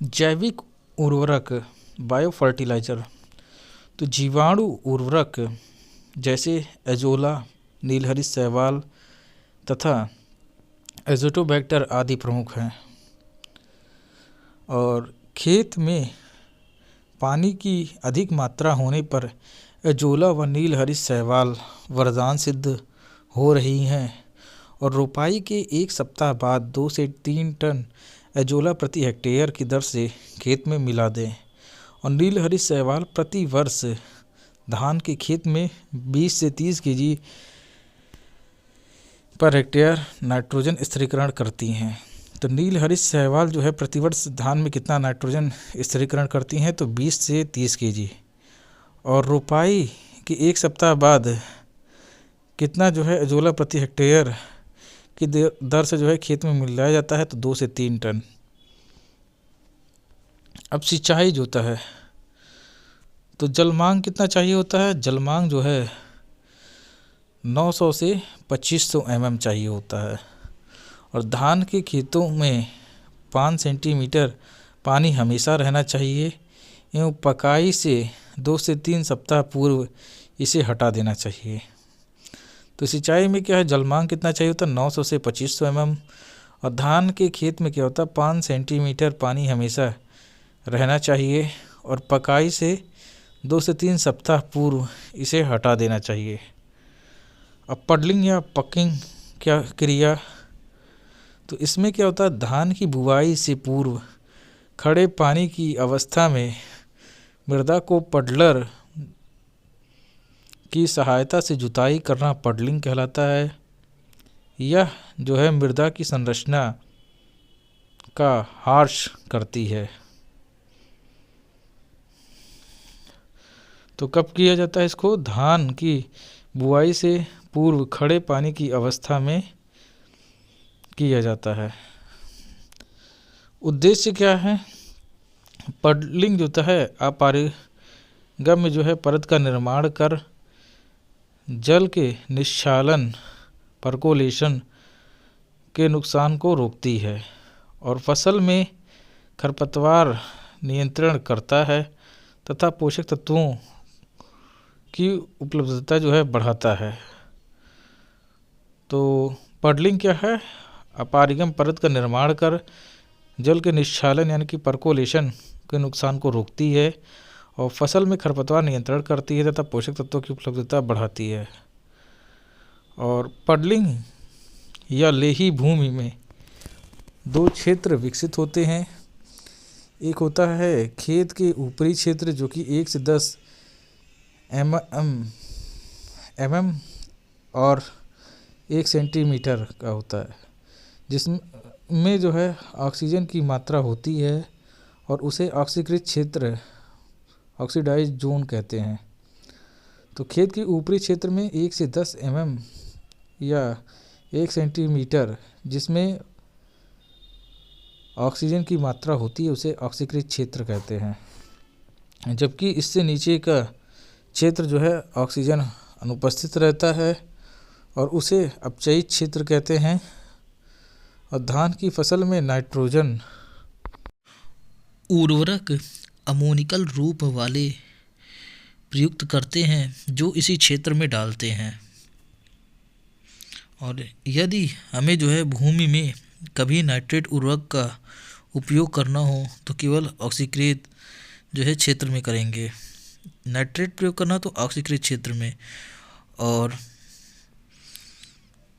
B: जैविक उर्वरक बायो फर्टिलाइजर, तो जीवाणु उर्वरक जैसे एजोला, नीलहरित शैवाल तथा एजोटोबैक्टर आदि प्रमुख हैं। और खेत में पानी की अधिक मात्रा होने पर एजोला व नीलहरित शैवाल वरदान सिद्ध हो रही हैं। और रोपाई के 1 सप्ताह बाद 2 से 3 टन एजोला प्रति हेक्टेयर की दर से खेत में मिला दें। और नीलहरित शैवाल प्रति वर्ष धान के खेत में 20 से 30 केजी पर हेक्टेयर नाइट्रोजन स्थिरीकरण करती हैं। तो नीलहरित शैवाल जो है प्रतिवर्ष धान में कितना नाइट्रोजन स्थिरीकरण करती हैं, तो 20 से 30 केजी। और रोपाई के 1 सप्ताह बाद कितना जो है एजोला प्रति हेक्टेयर की दर से जो है खेत में मिलाया जाता है, तो 2 से 3 टन। अब सिंचाई जो होता है, तो जलमांग कितना चाहिए होता है? जलमांग जो है 900 से 2500 mm चाहिए होता है। और धान के खेतों में 5 सेंटीमीटर पानी हमेशा रहना चाहिए एवं पकाई से 2 से 3 सप्ताह पूर्व इसे हटा देना चाहिए। तो सिंचाई में क्या है, जलमांग कितना चाहिए होता है? 900 से 2500 mm। और धान के खेत में क्या होता है, 5 सेंटीमीटर पानी हमेशा रहना चाहिए और पकाई से 2 से 3 सप्ताह पूर्व इसे हटा देना चाहिए। अब पडलिंग या पकिंग क्या क्रिया, तो इसमें क्या होता है, धान की बुआई से पूर्व खड़े पानी की अवस्था में मृदा को पडलर की सहायता से जुताई करना पडलिंग कहलाता है। यह जो है मृदा की संरचना का हार्श करती है। तो कब किया जाता है इसको? धान की बुआई से पूर्व खड़े पानी की अवस्था में किया जाता है। उद्देश्य क्या है? पडलिंग जो होता है अपारगम्य जो है परत का निर्माण कर जल के निस्सालन परकोलेशन के नुकसान को रोकती है और फसल में खरपतवार नियंत्रण करता है तथा पोषक तत्वों की उपलब्धता जो है बढ़ाता है। तो पडलिंग क्या है? अपारगम परत का निर्माण कर जल के निस्सालन यानी कि परकोलेशन के नुकसान को रोकती है और फसल में खरपतवार नियंत्रण करती है तथा पोषक तत्वों की उपलब्धता बढ़ाती है। और पडलिंग या लेही भूमि में 2 क्षेत्र विकसित होते हैं। एक होता है खेत के ऊपरी क्षेत्र जो कि 1 से 10 mm और 1 सेंटीमीटर का होता है, जिसमें जो है ऑक्सीजन की मात्रा होती है और उसे ऑक्सीकृत क्षेत्र ऑक्सीडाइज जोन कहते हैं। तो खेत के ऊपरी क्षेत्र में 1 से 10 mm या 1 सेंटीमीटर जिसमें ऑक्सीजन की मात्रा होती है उसे ऑक्सीकृत क्षेत्र कहते हैं। जबकि इससे नीचे का क्षेत्र जो है ऑक्सीजन अनुपस्थित रहता है और उसे अपचयित क्षेत्र कहते हैं। और धान की फसल में नाइट्रोजन
A: उर्वरक अमोनिकल रूप वाले प्रयुक्त करते हैं जो इसी क्षेत्र में डालते हैं। और यदि हमें जो है भूमि में कभी नाइट्रेट उर्वरक का उपयोग करना हो तो केवल ऑक्सीकृत जो है क्षेत्र में करेंगे। नाइट्रेट प्रयोग करना तो ऑक्सीकृत क्षेत्र में, और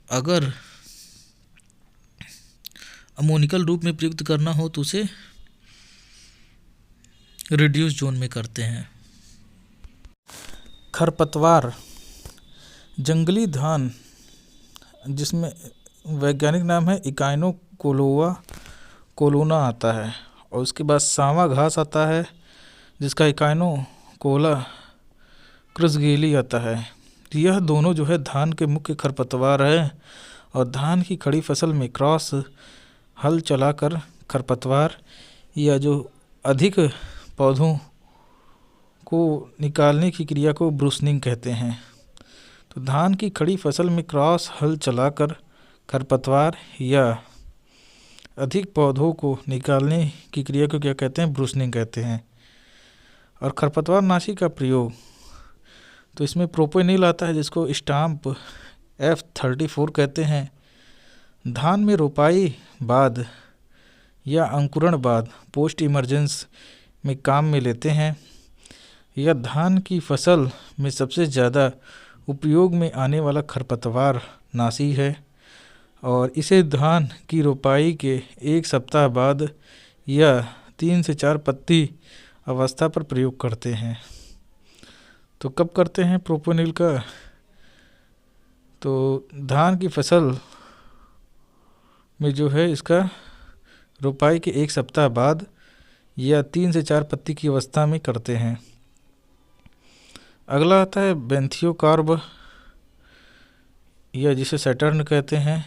A: अगर अमोनिकल रूप में प्रयुक्त करना हो तो उसे रिड्यूस जोन में करते हैं।
B: खरपतवार जंगली धान, जिसमें वैज्ञानिक नाम है इकाइनोकोलोआ कोलोना आता है, और उसके बाद सांवा घास आता है जिसका इकाइनोकोला क्रुसगेली आता है। यह दोनों जो है धान के मुख्य खरपतवार है, और धान की खड़ी फसल में क्रॉस हल चलाकर खरपतवार या जो अधिक पौधों को निकालने की क्रिया को ब्रूसनिंग कहते हैं। तो धान की खड़ी फसल में क्रॉस हल चलाकर खरपतवार या अधिक पौधों को निकालने की क्रिया को क्या कहते हैं? ब्रूसनिंग कहते हैं। और खरपतवार नाशी का प्रयोग, तो इसमें प्रोपेनिल आता है जिसको स्टाम्प F34 कहते हैं। धान में रोपाई बाद या अंकुरण बाद पोस्ट इमरजेंस में काम में लेते हैं। यह धान की फसल में सबसे ज़्यादा उपयोग में आने वाला खरपतवार नाशी है, और इसे धान की रोपाई के 1 सप्ताह बाद या 3 से 4 पत्ती अवस्था पर प्रयोग करते हैं। तो कब करते हैं प्रोपेनिल का? तो धान की फसल में जो है इसका रोपाई के 1 सप्ताह बाद या 3 से 4 पत्ती की अवस्था में करते हैं। अगला आता है बेंथियोकार्ब, या जिसे सैटर्न कहते हैं।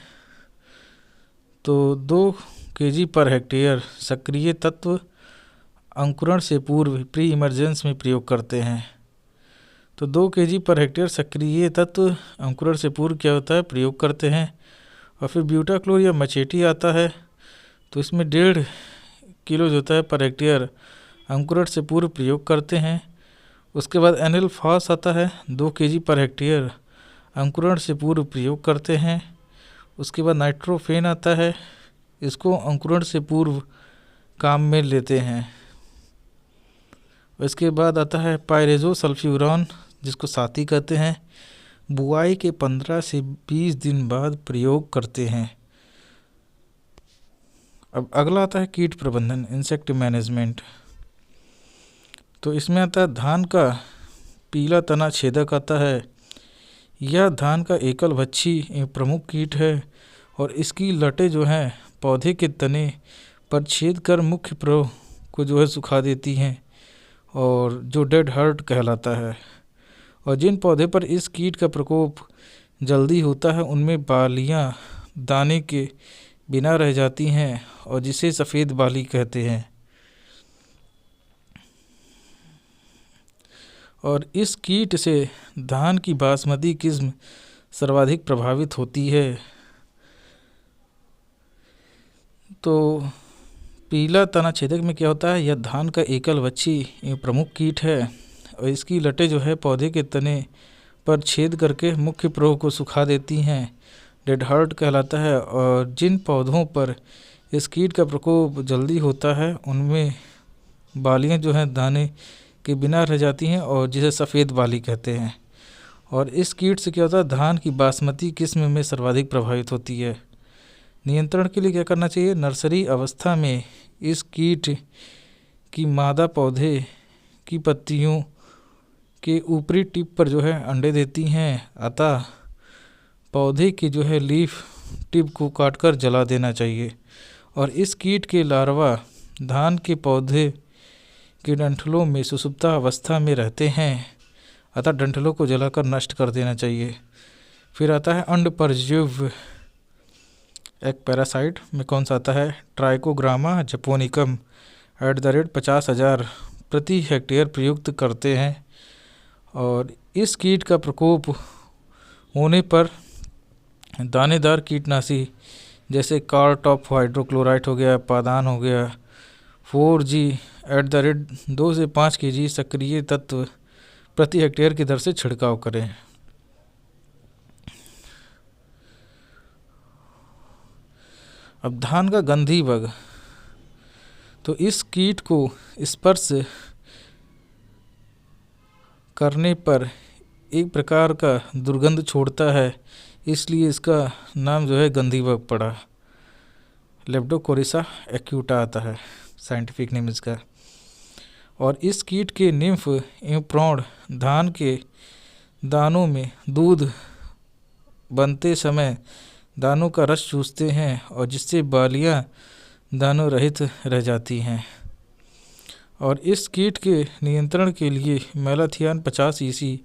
B: तो 2 kg पर हेक्टेयर सक्रिय तत्व अंकुरण से पूर्व प्री इमरजेंस में प्रयोग करते हैं। तो 2 kg पर हेक्टेयर सक्रिय तत्व अंकुरण से पूर्व क्या होता है? प्रयोग करते हैं। और फिर ब्यूटाक्लोर या मचेटी आता है, तो इसमें 1.5 किलो जो होता है पर हेक्टेयर अंकुरण से पूर्व प्रयोग करते हैं। उसके बाद एनिल फॉस आता है, 2 kg पर हेक्टेयर अंकुरण से पूर्व प्रयोग करते हैं। उसके बाद नाइट्रोफेन आता है, इसको अंकुरण से पूर्व काम में लेते हैं। इसके बाद आता है पायरेजो सल्फ्यूरॉन, जिसको साथी कहते हैं, बुआई के 15 से 20 दिन बाद प्रयोग करते हैं। अब अगला आता है कीट प्रबंधन, इंसेक्ट मैनेजमेंट। तो इसमें आता है धान का पीला तना छेदक आता है। यह धान का एकल भक्षी एवं प्रमुख कीट है, और इसकी लटें जो हैं पौधे के तने पर छेद कर मुख्य प्रवाह को जो है सुखा देती हैं, और जो डेड हर्ट कहलाता है। और जिन पौधे पर इस कीट का प्रकोप जल्दी होता है उनमें बालियां दाने के बिना रह जाती हैं, और जिसे सफ़ेद बाली कहते हैं। और इस कीट से धान की बासमती किस्म सर्वाधिक प्रभावित होती है। तो पीला तना छेदक में क्या होता है? यह धान का एकल वच्छी प्रमुख कीट है, और इसकी लटें जो है पौधे के तने पर छेद करके मुख्य प्रवाह को सुखा देती हैं, डेड हर्ट कहलाता है। और जिन पौधों पर इस कीट का प्रकोप जल्दी होता है उनमें बालियां जो हैं दाने के बिना रह जाती हैं, और जिसे सफ़ेद बाली कहते हैं। और इस कीट से क्या होता है? धान की बासमती किस्म में सर्वाधिक प्रभावित होती है। नियंत्रण के लिए क्या करना चाहिए? नर्सरी अवस्था में इस कीट की मादा पौधे की पत्तियों के ऊपरी टिप पर जो है अंडे देती हैं, अतः पौधे की जो है लीफ टिप को काटकर जला देना चाहिए। और इस कीट के लार्वा धान के पौधे के डंठलों में सुसुप्ता अवस्था में रहते हैं, अतः डंठलों को जलाकर नष्ट कर देना चाहिए। फिर आता है अंड परजीव, एक पैरासाइट में कौन सा आता है? ट्राइकोग्रामा जपोनिकम @ 50,000 प्रति हेक्टेयर प्रयुक्त करते हैं। और इस कीट का प्रकोप होने पर दानेदार कीटनाशी जैसे कार्टॉप हाइड्रोक्लोराइड हो गया, पादान हो गया, 4G @ 2 से 5 kg सक्रिय तत्व प्रति हेक्टेयर की दर से छिड़काव करें। अब धान का गंधी बग, तो इस कीट को स्पर्श करने पर एक प्रकार का दुर्गंध छोड़ता है, इसलिए इसका नाम जो है गंधी बग पड़ा। लेप्टोकोरिसा एक्यूटा आता है साइंटिफिक नेम इसका। और इस कीट के निम्फ एवं प्रौढ़ धान के दानों में दूध बनते समय दानों का रस चूसते हैं और जिससे बालियां दानों रहित रह जाती हैं। और इस कीट के नियंत्रण के लिए malathion 50 EC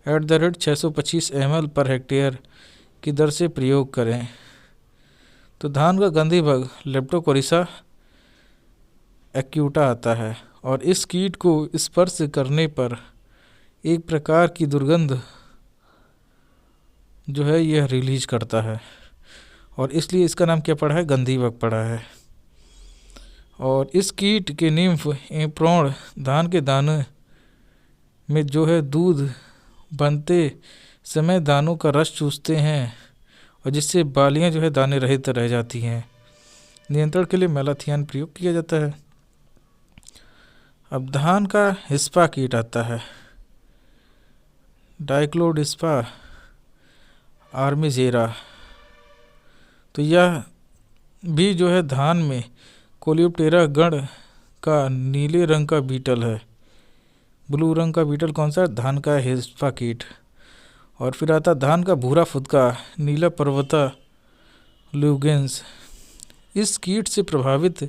B: @ 625 ml per hectare की दर से प्रयोग करें। तो धान का गंधी बग लेप्टोकोरिसा एक्यूटा आता है और इस कीट को स्पर्श करने पर एक प्रकार की दुर्गंध जो है यह रिलीज करता है और इसलिए इसका नाम क्या पड़ा है, गंधी बग पड़ा है। और इस कीट के निम्फ एवं प्रौढ़ धान के दाने में जो है दूध बनते समय दानों का रस चूसते हैं और जिससे बालियां जो है दाने रहित रह जाती हैं। नियंत्रण के लिए मैलाथियान प्रयोग किया जाता है। अब धान का हिस्पा कीट आता है, डाइक्लोडिस्पा आर्मिजेरा। तो यह भी जो है धान में कोलियोप्टेरा गण का नीले रंग का बीटल है। ब्लू रंग का बीटल कौन सा, धान का हिस्पा कीट। और फिर आता धान का भूरा फुदका नीला पर्वता लुगेंस। इस कीट से प्रभावित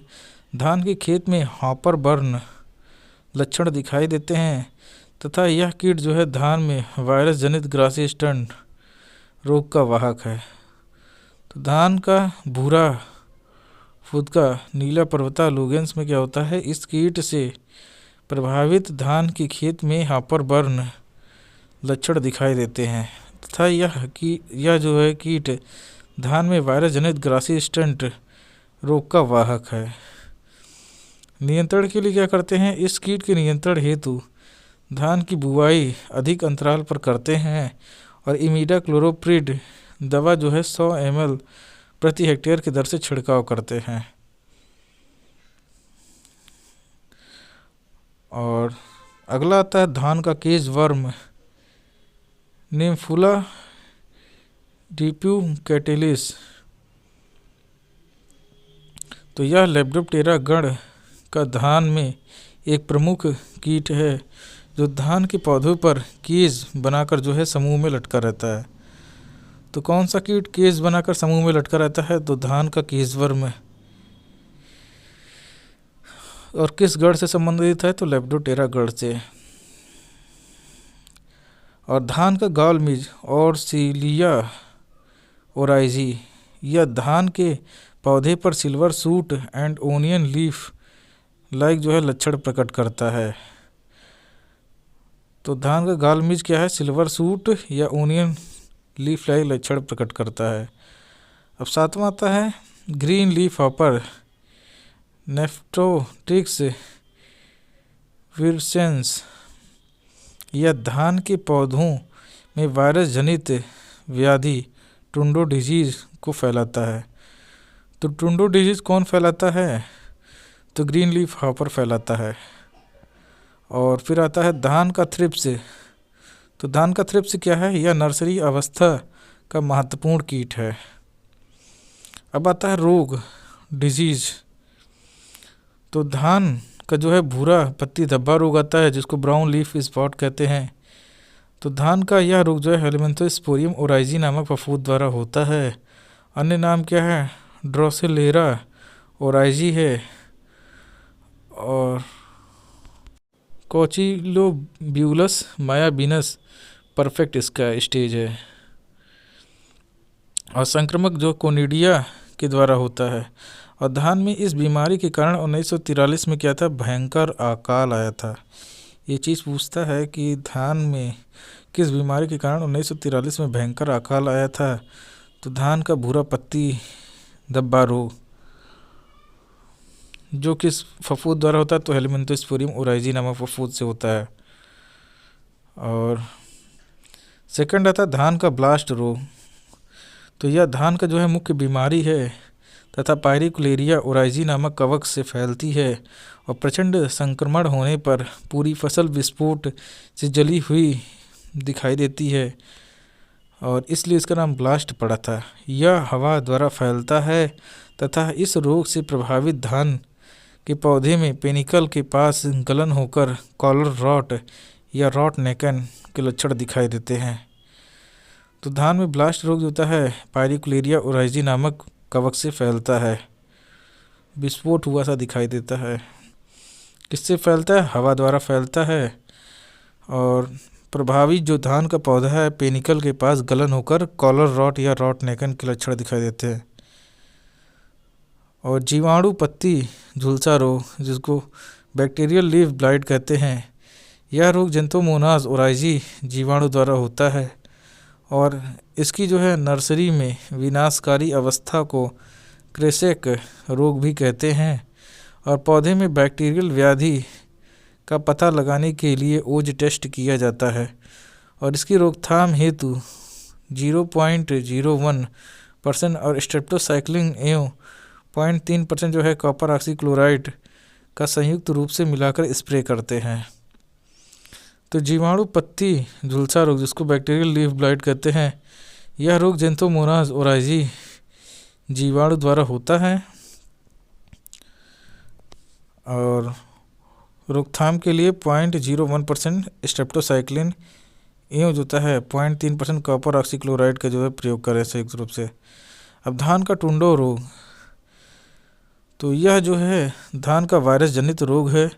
B: धान के खेत में हॉपर बर्न लक्षण दिखाई देते हैं तथा यह कीट जो है धान में वायरस जनित ग्रासी स्टंट रोग का वाहक है। तो धान का भूरा फुदका नीला पर्वता लुगेंस में क्या होता है, इस कीट से प्रभावित धान के खेत में हॉपर बर्न लक्षण दिखाई देते हैं तथा यह जो है कीट धान में वायरस जनित ग्रासी स्टंट रोग का वाहक है। नियंत्रण के लिए क्या करते हैं, इस कीट के नियंत्रण हेतु धान की बुवाई अधिक अंतराल पर करते हैं और इमिडाक्लोप्रिड दवा जो है 100 ml प्रति हेक्टेयर की दर से छिड़काव करते हैं। और अगला आता है धान का केज वर्म निम्फुला डिप्यूकैटिलिस। तो यह लेप्टोप्टेरा गण का धान में एक प्रमुख कीट है जो धान के पौधों पर केज बनाकर जो है समूह में लटका रहता है। तो कौन सा कीट केज बनाकर समूह में लटका रहता है, तो धान का केज वर्म। और किस गढ़ से संबंधित है, तो लेप्टोप्टेरा गढ़ से। और धान का गाल मिज और सीलिया ओराइजी, यह धान के पौधे पर silver suit and onion leaf like जो है लक्षण प्रकट करता है। तो धान का गाल मिज क्या है, सिल्वर सूट या ओनियन लीफ लाइक लक्षण प्रकट करता है। अब सातवां आता है ग्रीन लीफ हॉपर नेफ्टोट्रिक्स विरसेंस। यह धान के पौधों में वायरस जनित व्याधि टुंडो डिजीज को फैलाता है। तो टुंडो डिजीज कौन फैलाता है, तो ग्रीन लीफ हॉपर फैलाता है। और फिर आता है धान का थ्रिप्स। तो धान का थ्रिप्स क्या है, यह नर्सरी अवस्था का महत्वपूर्ण कीट है। अब आता है रोग डिजीज। तो धान का जो है भूरा पत्ती धब्बा रोग आता है जिसको ब्राउन लीफ स्पॉट कहते हैं। तो धान का यह रोग जो है हेलिमेंथोस्पोरियम ओराइजी नामक फफूंद द्वारा होता है। अन्य नाम क्या है, ड्रोसेलेरा ओराइजी है और कोचिलोब्यूलस मायाबिनस परफेक्ट इसका स्टेज है। और संक्रमक जो कोनिडिया के द्वारा होता है। और धान में इस बीमारी के कारण 1943 में क्या था, भयंकर अकाल आया था। ये चीज़ पूछता है कि धान में किस बीमारी के कारण 1943 में भयंकर अकाल आया था, तो धान का भूरा पत्ती धब्बा रोग जो किस फफूंद द्वारा होता है, तो हेलिमेंथोस्पोरियम ओराइजी नामक फफूंद से होता है। और सेकंड आता है धान का ब्लास्ट रोग। तो यह धान का जो है मुख्य बीमारी है तथा पायरिकुलेरिया ओराइजी नामक कवक से फैलती है और प्रचंड संक्रमण होने पर पूरी फसल विस्फोट से जली हुई दिखाई देती है और इसलिए इसका नाम ब्लास्ट पड़ा था। यह हवा द्वारा फैलता है तथा इस रोग से प्रभावित धान कि पौधे में पेनिकल के पास गलन होकर कॉलर रॉट या रॉट नेकन के लक्षण दिखाई देते हैं। तो धान में ब्लास्ट रोग जो होता है पायरिकुलेरिया ओराइजी नामक कवक से फैलता है। विस्फोट हुआ सा दिखाई देता है। किससे फैलता है? हवा द्वारा फैलता है। और प्रभावित जो धान का पौधा है पेनिकल के पास गलन होकर कॉलर रॉट या रॉट नेकन के लक्षण दिखाई देते हैं। और जीवाणु पत्ती झुलसा रोग, जिसको बैक्टीरियल लीफ ब्लाइट कहते हैं, यह रोग जेंथोमोनास ओराइजी जीवाणु द्वारा होता है और इसकी जो है नर्सरी में विनाशकारी अवस्था को क्रेसेक रोग भी कहते हैं। और पौधे में बैक्टीरियल व्याधि का पता लगाने के लिए ओज टेस्ट किया जाता है और इसकी रोकथाम हेतु 0.01% और स्ट्रेप्टोसाइक्लिन एवं 0.3% जो है कॉपर ऑक्सीक्लोराइड का संयुक्त रूप से मिलाकर स्प्रे करते हैं। तो जीवाणु पत्ती झुलसा रोग, जिसको बैक्टीरियल लीफ ब्लाइट कहते हैं, यह रोग जेंथोमोनास ओराइजी जीवाणु द्वारा होता है और रोकथाम के लिए 0.01% स्ट्रेप्टोसाइक्लिन एवं जो होता है 0.3% कॉपर ऑक्सीक्लोराइड का जो है प्रयोग करें संयुक्त रूप से। अब धान का टुंडो रोग, तो यह जो है धान का वायरस जनित रोग है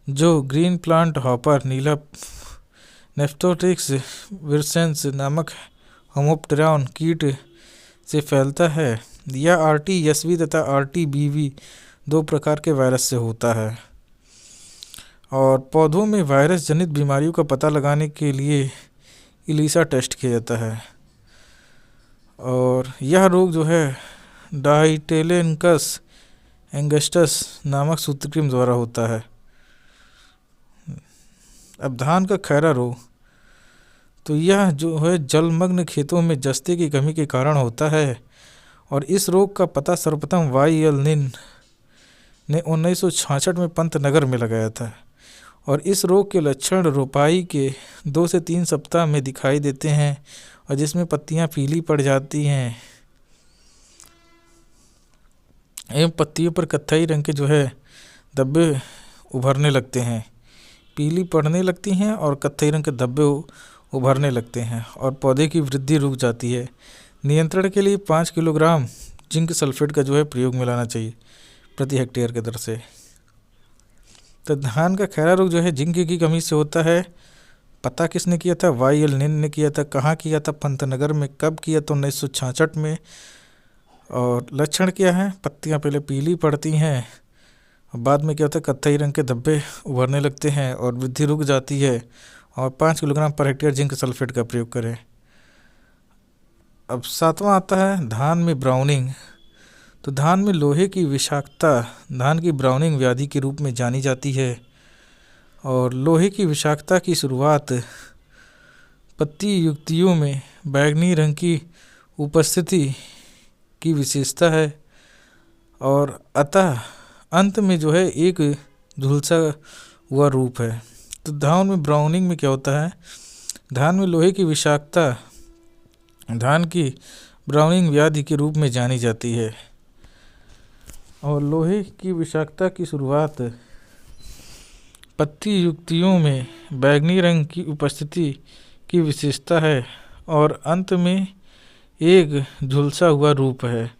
B: जो ग्रीन प्लांट हॉपर नीला नेफ्टोट्रिक्स विरसेंस नामक होमोप्टेरॉन कीट से फैलता है। यह RTSV तथा RTBV 2 प्रकार के वायरस से होता है और पौधों में वायरस जनित बीमारियों का पता लगाने के लिए इलीसा टेस्ट किया जाता है। और यह रोग जो है डाइटेलेनकस एंगस्टस नामक सूत्रकृमि द्वारा होता है। अब धान का खैरा रोग, तो यह जो है जलमग्न खेतों में जस्ते की कमी के कारण होता है और इस रोग का पता सर्वप्रथम YL निन ने 1966 में पंतनगर में लगाया था और इस रोग के लक्षण रोपाई के 2 से 3 सप्ताह में दिखाई देते हैं और जिसमें पत्तियां पीली पड़ जाती हैं एवं पत्तियों पर कत्थई रंग के जो है धब्बे उभरने लगते हैं, पीली पड़ने लगती हैं और कत्थई रंग के धब्बे उभरने लगते हैं और पौधे की वृद्धि रुक जाती है। नियंत्रण के लिए 5 किलोग्राम जिंक सल्फेट का जो है प्रयोग मिलाना चाहिए प्रति हेक्टेयर के दर से। तो धान का खैरा रोग जो है जिंक की कमी से होता है। पता किसने किया था? YL निन ने किया था। कहाँ किया था? पंतनगर में। कब किया? तो 1966 में। और लक्षण क्या है? पत्तियां पहले पीली पड़ती हैं और बाद में क्या होता है कत्थई रंग के धब्बे उभरने लगते हैं और वृद्धि रुक जाती है और 5 kilogram per hectare zinc sulphate का प्रयोग करें। अब 7वां आता है धान में ब्राउनिंग। तो धान में लोहे की विषाक्तता धान की ब्राउनिंग व्याधि के रूप में जानी जाती है और लोहे की विषाक्तता की शुरुआत पत्ती युक्तियों में बैंगनी रंग की उपस्थिति की विशेषता है और अतः अंत में जो है एक झुलसा हुआ रूप है। तो धान में ब्राउनिंग में क्या होता है? धान में लोहे की विषाक्तता धान की ब्राउनिंग व्याधि के रूप में जानी जाती है और लोहे की विषाक्तता की शुरुआत पत्ती युक्तियों में बैंगनी रंग की उपस्थिति की विशेषता है और अंत में एक झुलसा हुआ रूप है।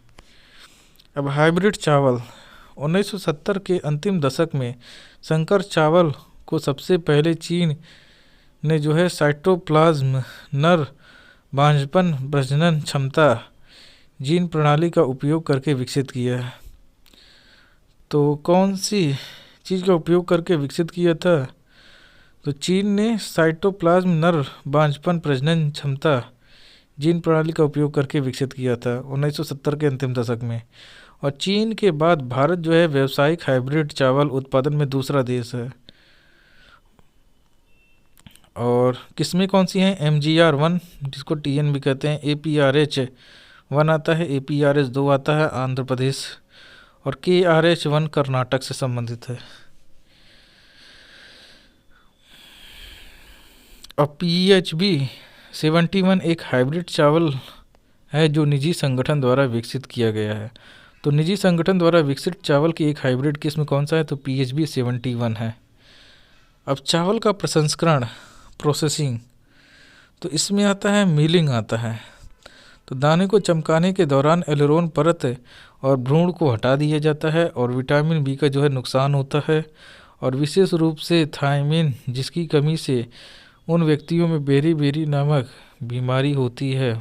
B: अब हाइब्रिड चावल 1970 के अंतिम दशक में संकर चावल को सबसे पहले चीन ने जो है साइटोप्लाज्म नर बांझपन प्रजनन क्षमता जीन प्रणाली का उपयोग करके विकसित किया है। तो कौन सी चीज़ का उपयोग करके विकसित किया था? तो चीन ने साइटोप्लाज्म नर बांझपन प्रजनन क्षमता जीन प्रणाली का उपयोग करके विकसित किया था 1970 के अंतिम दशक में। और चीन के बाद भारत जो है व्यावसायिक हाइब्रिड चावल उत्पादन में दूसरा देश है। और किस्में कौन सी हैं? MGR1 जिसको TN भी कहते हैं, APRH1 आता है, APRH2 आता है आंध्र प्रदेश और KRH1 कर्नाटक से संबंधित है। और PHB 71 एक हाइब्रिड चावल है जो निजी संगठन द्वारा विकसित किया गया है। तो निजी संगठन द्वारा विकसित चावल की एक हाइब्रिड किस्म कौन सा है? तो PHB 71 है। अब चावल का प्रसंस्करण, प्रोसेसिंग, तो इसमें आता है मिलिंग आता है। तो दाने को चमकाने के दौरान एलेरोन परत और भ्रूण को हटा दिया जाता है और विटामिन बी का जो है नुकसान होता है, और विशेष रूप से थायमिन, जिसकी कमी से उन व्यक्तियों में बेरी नामक बीमारी होती है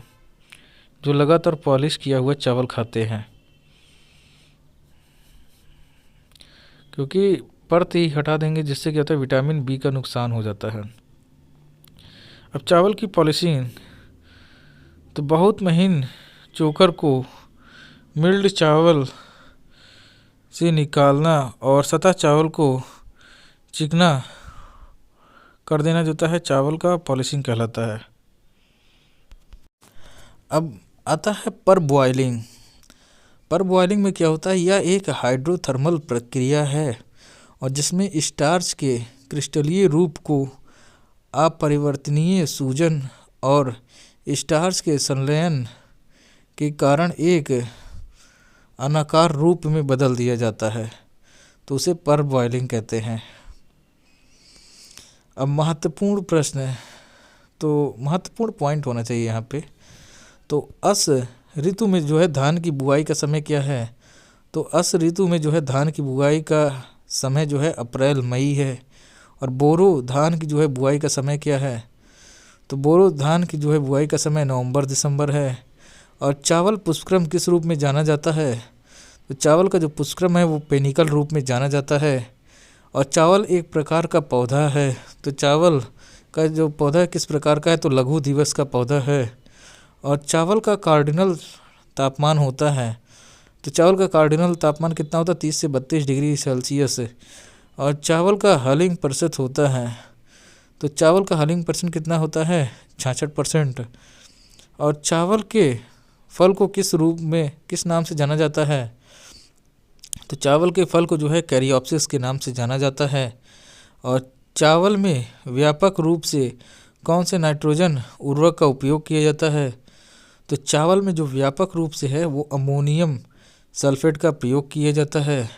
B: जो लगातार पॉलिश किया हुआ चावल खाते हैं, क्योंकि परत ही हटा देंगे जिससे क्या होता है, विटामिन बी का नुकसान हो जाता है। अब चावल की पॉलिशिंग, तो बहुत महीन चोकर को मिल्ड चावल से निकालना और सतह चावल को चिकना कर देना जो होता है, चावल का पॉलिशिंग कहलाता है। अब आता है पर बॉयलिंग। पर बॉयलिंग में क्या होता है, यह एक हाइड्रोथर्मल प्रक्रिया है और जिसमें स्टार्च के क्रिस्टलीय रूप को अपरिवर्तनीय सूजन और स्टार्च के संलयन के कारण एक अनाकार रूप में बदल दिया जाता है, तो उसे पर बॉयलिंग कहते हैं। अब महत्वपूर्ण प्रश्न है, तो महत्वपूर्ण पॉइंट होना चाहिए यहाँ पे। तो अस ऋतु में जो है धान की बुआई का समय क्या है? तो अस ऋतु में जो है धान की बुआई का समय जो है अप्रैल मई है। और बोरो धान की जो है बुआई का समय क्या है? तो बोरो धान की जो है बुआई का समय नवंबर दिसंबर है। और चावल पुष्पक्रम किस रूप में जाना जाता है? तो चावल का जो पुष्पक्रम है वो पेनिकल रूप में जाना जाता है। और चावल एक प्रकार का पौधा है, तो चावल का जो पौधा किस प्रकार का है? तो लघु दिवस का पौधा है। और चावल का कार्डिनल तापमान होता है, तो चावल का कार्डिनल तापमान कितना होता है? 30 से 32 डिग्री सेल्सियस। और चावल का हलिंग प्रतिशत होता है, तो चावल का हलिंग परसेंट कितना होता है? 66%। और चावल के फल को किस रूप में, किस नाम से जाना जाता है? तो चावल के फल को जो है कैरियोप्सिस के नाम से जाना जाता है। और चावल में व्यापक रूप से कौन से नाइट्रोजन उर्वरक का उपयोग किया जाता है? तो चावल में जो व्यापक रूप से है वो अमोनियम सल्फेट का प्रयोग किया जाता है।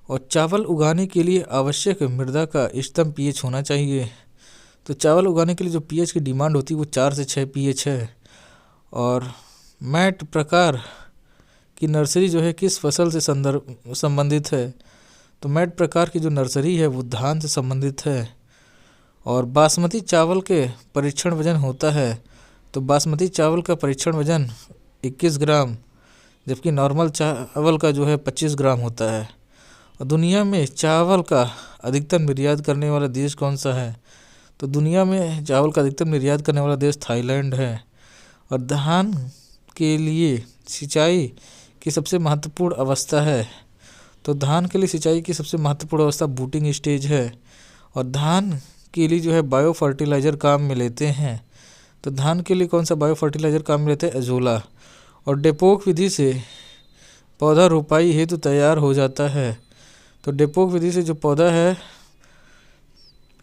B: और चावल उगाने के लिए आवश्यक मृदा का इष्टतम पीएच होना चाहिए। तो चावल उगाने के लिए जो पीएच की डिमांड होती है वो 4 से 6 पीएच है। और मैट प्रकार की नर्सरी जो है किस फसल से संबंधित है? तो मैट प्रकार की जो नर्सरी है वो धान से संबंधित है। और बासमती चावल के परीक्षण वजन होता है, तो बासमती चावल का परीक्षण वजन 21 ग्राम, जबकि नॉर्मल चावल का जो है 25 ग्राम होता है। और दुनिया में चावल का अधिकतम निर्यात करने वाला देश कौन सा है? तो दुनिया में चावल का अधिकतम निर्यात करने वाला देश थाईलैंड है। और धान के लिए सिंचाई की सबसे महत्वपूर्ण अवस्था है, तो धान के लिए सिंचाई की सबसे महत्वपूर्ण अवस्था बूटिंग स्टेज है। और धान के लिए जो है बायो फर्टिलाइज़र काम में लेते हैं, तो धान के लिए कौन सा बायो फर्टिलाइज़र काम में लेते हैं? एजोला। और डेपोक विधि से पौधा रोपाई हेतु तैयार हो जाता है, तो डेपोक विधि से जो पौधा है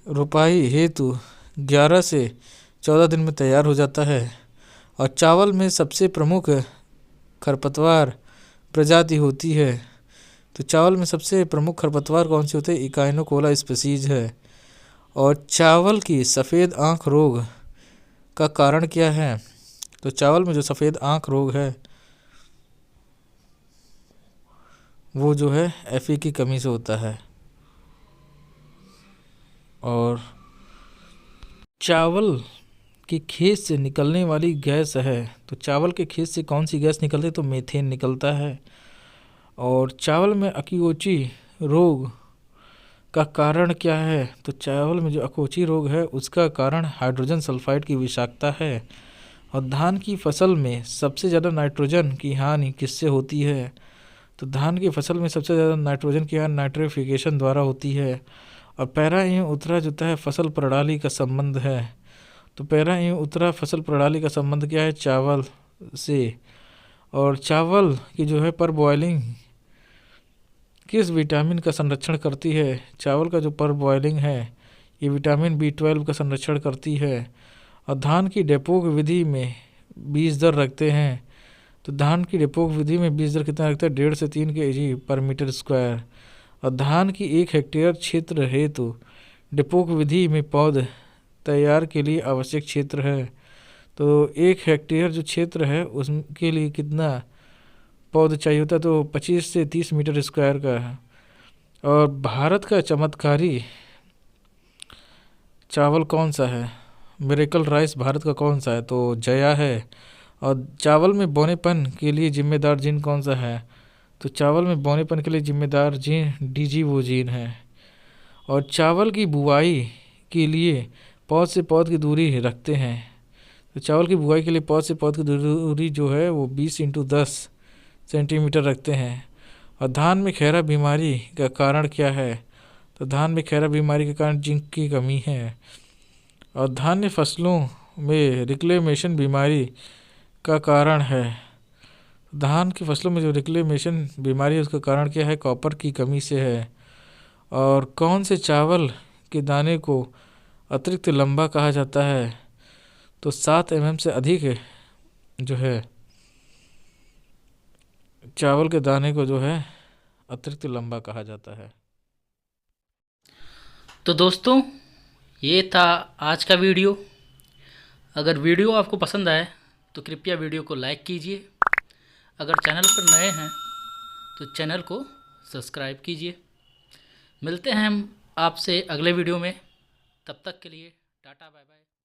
B: रोपाई हेतु 11 से 14 दिन में तैयार हो जाता है। और चावल में सबसे प्रमुख खरपतवार प्रजाति होती है, तो चावल में सबसे प्रमुख खरपतवार कौन से होते हैं? इकाइनोकोला स्पीसीज है। और चावल की सफ़ेद आँख रोग का कारण क्या है? तो चावल में जो सफ़ेद आँख रोग है वो जो है Fe की कमी से होता है। और चावल के खेत से निकलने वाली गैस है, तो चावल के खेत से कौन सी गैस निकलती है? तो मीथेन निकलता है। और चावल में अकीकोची रोग का कारण क्या है? तो चावल में जो अकोची रोग है उसका कारण हाइड्रोजन सल्फाइड की विषाक्तता है। और धान की फसल में सबसे ज़्यादा नाइट्रोजन की हानि किससे होती है? तो धान की फसल में सबसे ज़्यादा नाइट्रोजन की हानि नाइट्रिफिकेशन द्वारा होती है। और पैरा एवं उत्तरा जो है फसल प्रणाली का संबंध है, तो पैरा एवं उत्तरा फसल प्रणाली का संबंध क्या है? चावल से। और चावल की जो है पर बॉयलिंग किस विटामिन का संरक्षण करती है? चावल का जो पर बॉयलिंग है ये विटामिन B12 का संरक्षण करती है। और धान की डेपोक विधि में बीज दर रखते हैं, तो धान की डेपोक विधि में बीज दर कितना लगता है? 1.5 से 3 kg पर मीटर स्क्वायर। और धान की 1 हेक्टेयर क्षेत्र हेतु डेपोक विधि में पौध तैयार के लिए आवश्यक क्षेत्र है। तो 1 हेक्टेयर जो क्षेत्र है उसके लिए कितना पौध चाहिए होता है? तो 25 से 30 मीटर स्क्वायर का है। और भारत का चमत्कारी चावल कौन सा है? मिरेकल राइस भारत का कौन सा है? तो जया है। और चावल में बौनेपन के लिए जिम्मेदार जीन कौन सा है? तो चावल में बौनेपन के लिए जिम्मेदार जीन डीजीवो जीन है। और चावल की बुआई के लिए पौध से पौध की दूरी रखते हैं। तो चावल की बुआई के लिए पौध से पौध की दूरी जो है वो 20 × 10 सेंटीमीटर रखते हैं। और धान में खैरा बीमारी का कारण क्या है? तो धान में खैरा बीमारी के कारण जिंक की कमी है। और धान्य फसलों में रिक्लेमेशन बीमारी का कारण है। धान की फसलों में जो रिक्लेमेशन बीमारी है उसका कारण क्या है? कॉपर की कमी से है। और कौन से चावल के दाने को अतिरिक्त लंबा कहा जाता है? तो 7 mm से अधिक जो है चावल के दाने को जो है अतिरिक्त लंबा कहा जाता है।
A: तो दोस्तों ये था आज का वीडियो। अगर वीडियो आपको पसंद आए तो कृपया वीडियो को लाइक कीजिए। अगर चैनल पर नए हैं तो चैनल को सब्सक्राइब कीजिए। मिलते हैं हम आपसे अगले वीडियो में। तब तक के लिए टाटा बाय बाय।